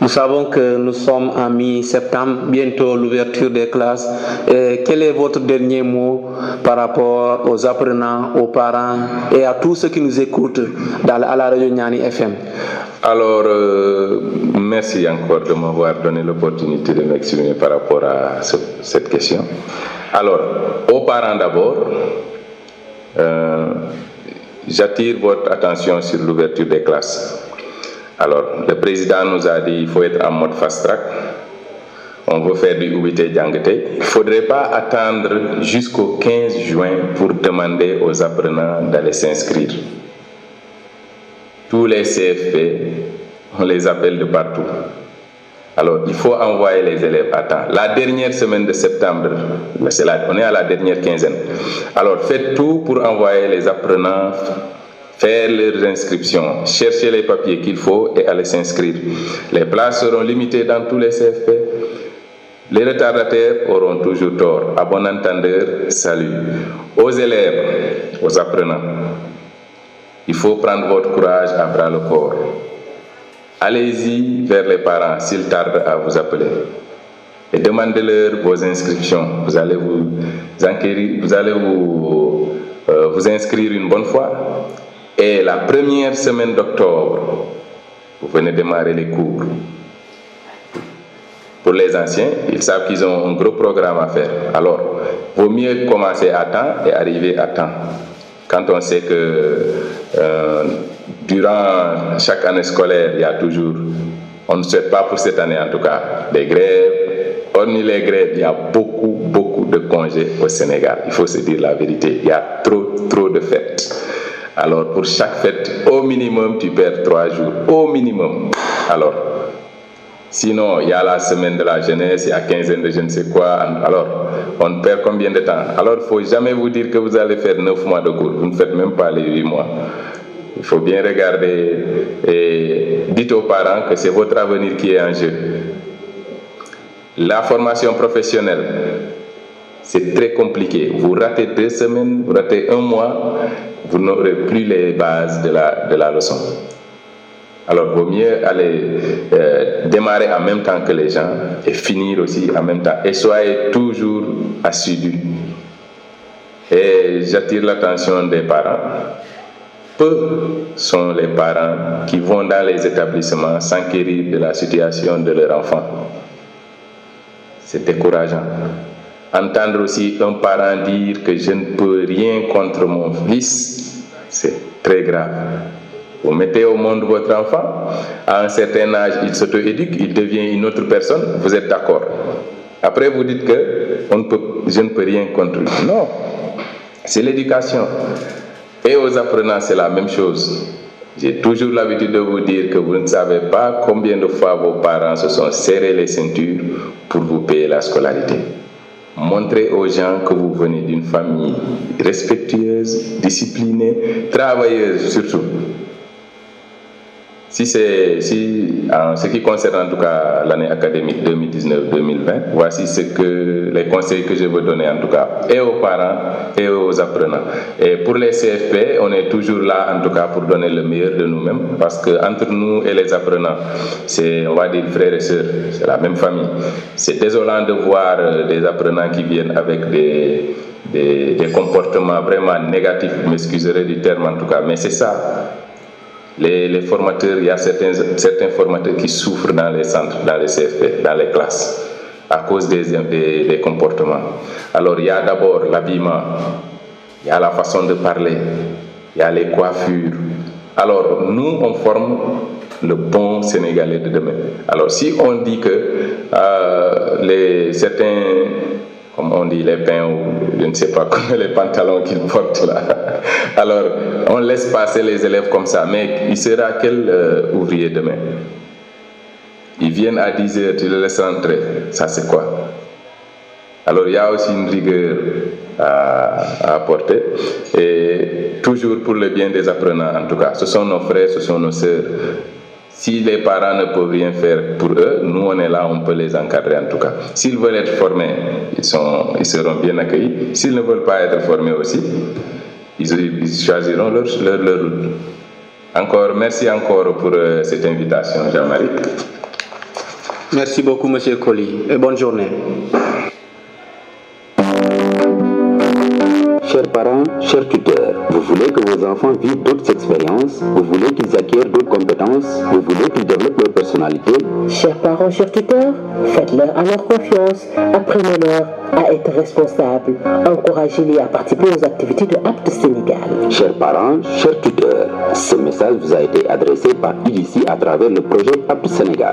S6: Nous savons que nous sommes en mi-septembre, bientôt l'ouverture des classes. Quel est votre dernier mot par rapport aux apprenants, aux parents et à tous ceux qui nous écoutent à la radio Niani FM?
S5: Alors, merci encore de m'avoir donné l'opportunité de m'exprimer par rapport à cette question. Alors, aux parents d'abord, j'attire votre attention sur l'ouverture des classes. Alors, le président nous a dit qu'il faut être en mode fast-track. On veut faire du Ubité Djangete. Il ne faudrait pas attendre jusqu'au 15 juin pour demander aux apprenants d'aller s'inscrire. Tous les CFP, on les appelle de partout. Alors, il faut envoyer les élèves à temps. La dernière semaine de septembre, on est à la dernière quinzaine. Alors, faites tout pour envoyer les apprenants, faire leurs inscriptions, chercher les papiers qu'il faut et aller s'inscrire. Les places seront limitées dans tous les CFP. Les retardataires auront toujours tort. À bon entendeur, salut. Aux élèves, aux apprenants, il faut prendre votre courage à bras le corps. Allez-y vers les parents s'ils tardent à vous appeler et demandez-leur vos inscriptions. Vous allez vous inscrire une bonne fois et la première semaine d'octobre, vous venez démarrer les cours. Pour les anciens, ils savent qu'ils ont un gros programme à faire. Alors, vaut mieux commencer à temps et arriver à temps. quand on sait que durant chaque année scolaire, il y a toujours, on ne souhaite pas pour cette année en tout cas, des grèves. Hormis les grèves, il y a beaucoup de congés au Sénégal. Il faut se dire la vérité. Il y a trop de fêtes. Alors, pour chaque fête, au minimum, tu perds 3 jours. Au minimum. Alors, sinon, il y a la semaine de la jeunesse, il y a quinzaine de je ne sais quoi. Alors, on perd combien de temps? Alors, il ne faut jamais vous dire que vous allez faire 9 mois de cours. Vous ne faites même pas les 8 mois. Il faut bien regarder et dites aux parents que c'est votre avenir qui est en jeu. La formation professionnelle, c'est très compliqué. Vous ratez 2 semaines, vous ratez 1 mois, vous n'aurez plus les bases de la leçon. Alors, il vaut mieux aller démarrer en même temps que les gens et finir aussi en même temps. Et soyez toujours assidus. Et j'attire l'attention des parents. Peu sont les parents qui vont dans les établissements s'enquérir de la situation de leur enfant. C'est décourageant. Entendre aussi un parent dire que je ne peux rien contre mon fils, c'est très grave. Vous mettez au monde votre enfant, à un certain âge, il s'auto-éduque, il devient une autre personne, vous êtes d'accord. Après, vous dites que je ne peux rien contre lui. Non, c'est l'éducation. Et aux apprenants, c'est la même chose. J'ai toujours l'habitude de vous dire que vous ne savez pas combien de fois vos parents se sont serrés les ceintures pour vous payer la scolarité. Montrez aux gens que vous venez d'une famille respectueuse, disciplinée, travailleuse surtout. En ce qui concerne en tout cas l'année académique 2019-2020, voici les conseils que je veux donner en tout cas, et aux parents et aux apprenants. Et pour les CFP, on est toujours là en tout cas pour donner le meilleur de nous-mêmes, parce que entre nous et les apprenants, c'est, on va dire, frères et sœurs, c'est la même famille. C'est désolant de voir des apprenants qui viennent avec des comportements vraiment négatifs, vous m'excuserez du terme en tout cas, mais c'est ça. Les formateurs, il y a certains formateurs qui souffrent dans les centres, dans les CFP, dans les classes, à cause des comportements. Alors, il y a d'abord l'habillement, il y a la façon de parler, il y a les coiffures. Alors, nous, on forme le bon Sénégalais de demain. Alors, si on dit que certains, comme on dit, les pains ou je ne sais pas comment les pantalons qu'ils portent là. Alors, on laisse passer les élèves comme ça. Mais il sera quel ouvrier demain? Ils viennent à 10 heures, tu les laisses rentrer. Ça, c'est quoi? Alors, il y a aussi une rigueur à apporter. Et toujours pour le bien des apprenants, en tout cas. Ce sont nos frères, ce sont nos sœurs. Si les parents ne peuvent rien faire pour eux, nous on est là, on peut les encadrer en tout cas. S'ils veulent être formés, ils seront bien accueillis. S'ils ne veulent pas être formés aussi, ils choisiront leur route. Encore, merci encore pour cette invitation, Jean-Marie.
S6: Merci beaucoup, Monsieur Colli, et bonne journée.
S3: Chers parents, chers tuteurs, vous voulez que vos enfants vivent d'autres expériences, vous voulez qu'ils acquièrent d'autres compétences, vous voulez qu'ils développent leur personnalité.
S4: Chers parents, chers tuteurs, faites-leur alors confiance, apprenez-leur à être responsables, encouragez-les à participer aux activités de Apte Sénégal.
S3: Chers parents, chers tuteurs, ce message vous a été adressé par IDC à travers le projet Apte Sénégal.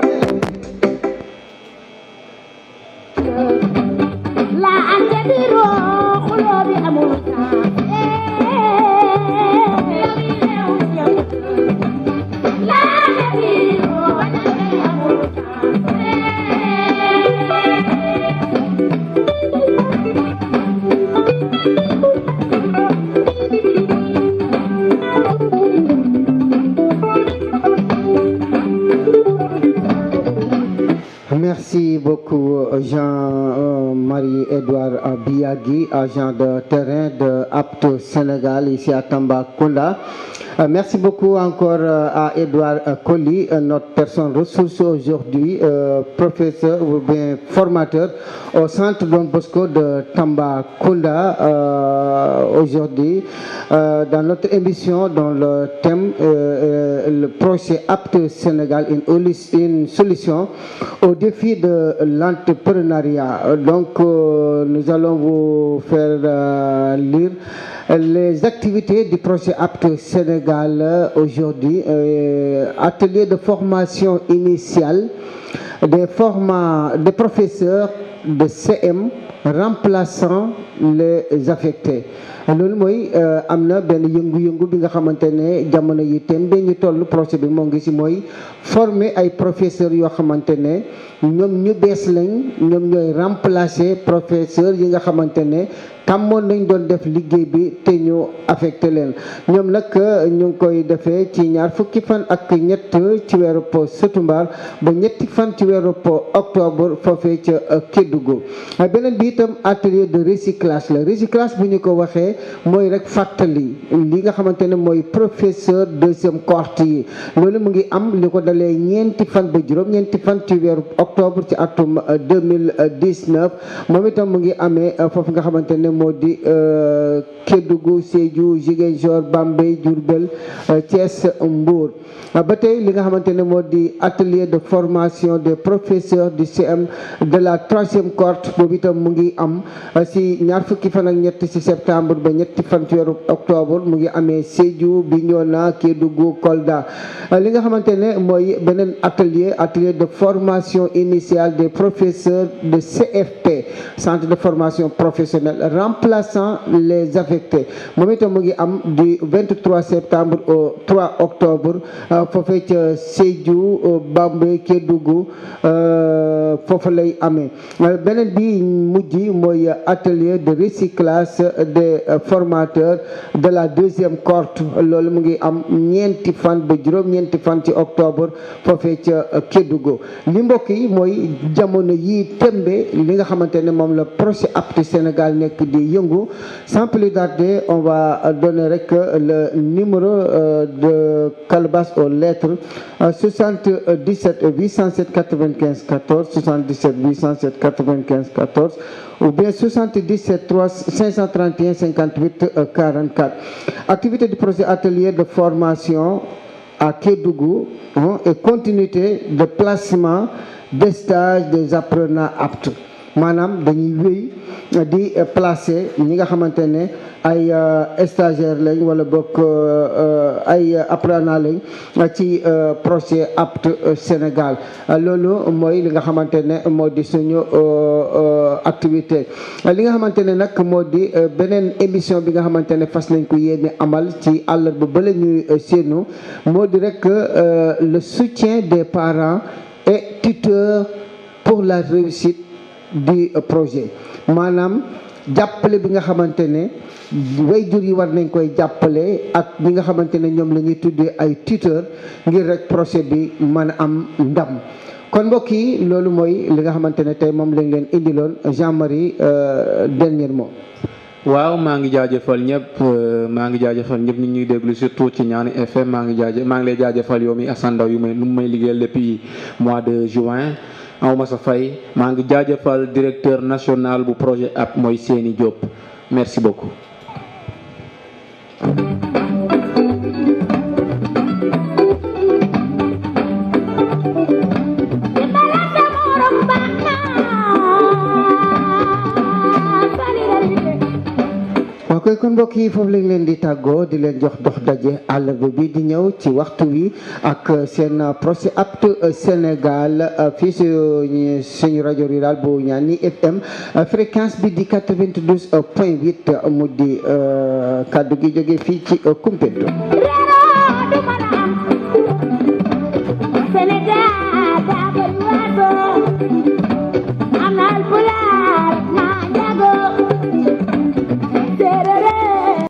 S1: Merci beaucoup Jean-Marie Edouard Biagui, agent de terrain de Apte Sénégal ici à Tambacounda. Merci beaucoup encore à Edouard Colli, notre personne ressource aujourd'hui, professeur ou bien formateur au centre Don Bosco de Tambacounda. Aujourd'hui, dans notre émission, dans le thème le projet Apte Sénégal, une solution au défi de l'entrepreneuriat. Donc, nous allons maintenant vous faire lire les activités du projet APT Sénégal aujourd'hui. Atelier de formation initiale des professeurs de CM remplaçant les affectés. loolu mooy am na benn yëngu-yëngu bi nga xamante ne jamono yi tembe ñu toll projet bi moo ngi ci mooy former ay professeurs yoo xamante ne ñoom ñu bees lañ ñoom ñooy remplacer professeurs yi nga xamante ne tàmmoon nañ doon def liggéey bi te ñu affecté leen ñoom nag ñu ngi koy defee ci ñaar fukki fan ak ñett ci weeru Sëtumbar ba ñetti fan ci weeru octobre foofee ca Kédougou. beneen bi itam atelier de recyclage la recyclage bu ñu ko waxee mooy rek fàttali li nga xamante ne mooy professeur deuxième cohorte yi loolu mu ngi am li ko dalee ñeenti fan ba juróom-ñeenti fan ci weeru octobre ci atum 2019 moom itam mu ngi amee foofu nga xamante ne moo di Kédougou Sédhiou Ziguinchor Bambey Diourbel Thiès Mbour. ba tey li nga xamante ne moo di atelier de formation des professeurs du CM de la 3e cohorte boobu itam mu ngi am si ñaar fukki fan ak ñett si septembre ba ñetti fan ci weeru octobre mu ngi amee Sédhiou Bignona Kédougou Kolda. li nga xamante ne mooy beneen atelier de formation initiale des professeurs de CFP centre de formation professionnelle remplaçant les affectés moom itam mu ngi am du 23 septembre au 3 octobre foofee ca Sédhiou Bambey Kédougou foofu lay amee. beneen bi mujj mooy atelier de recyclage des formateurs de la 2e cohorte loolu mu ngi am ñeenti fan ba juróom-ñeenti fan ci octobre foofee ca Kédougou. li mbokk yi mooy jamono yi tembe li nga xamante ne moom la projet APT Sénégal nekk di yëngu. Sans plus tarder, on va donner le numéro de Calebasses aux lettres 77 807 95 14 77 807 95 14 ou bien 77 531 58 44. Activité du projet atelier de formation à Kédougou et continuité de placement des stages des apprenants aptes. maanaam dañuy wéy di placer ñi nga xamante ne ay stagiaires lañ wala bokk ay apprenants lañ ci projet APT Sénégal loolu mooy li nga xamante ne moo di suñu activité. li nga xamante ne nag moo di beneen émission bi nga xamante ne fas nañ ko yéene amal ci àllarba ba la ñuy séenu moo di rek le soutien des parents et tuteurs pour la réussite du projet maanaam jàppale bi nga xamante ne waajur yi war nañ koy jàppale ak ñi nga xamante ne ñoom la ñuy tuddee ay tuteur ngir rek projet bi mën a am ndam. kon mbokk yi loolu mooy li nga xamante ne tey moom lañ leen indiloon. Jean-Marie, dernier mot.
S2: waaw maa ngi jaajëfal ñëpp ñu ñuy déglu surtout ci Ñaani FM maa ngi lay jaajëfal yow mi Assane Ndaw yu may liggéeyal depuis mois de juin. awma sa fay maa ngi jaajëfal directeur national bu projet APT mooy Séni Diop merci beaucoup.
S1: ok kon mbokk yi foofu lañ leen di tàggoo di leen jox dox daje àllarba bi di ñëw ci waxtu wi ak seen projet APT Sénégal fii suñu rajo rural bu Ñaani FM fréquence bi di 92.8 mu di kaddu gi jóge fii ci Koumpentoum.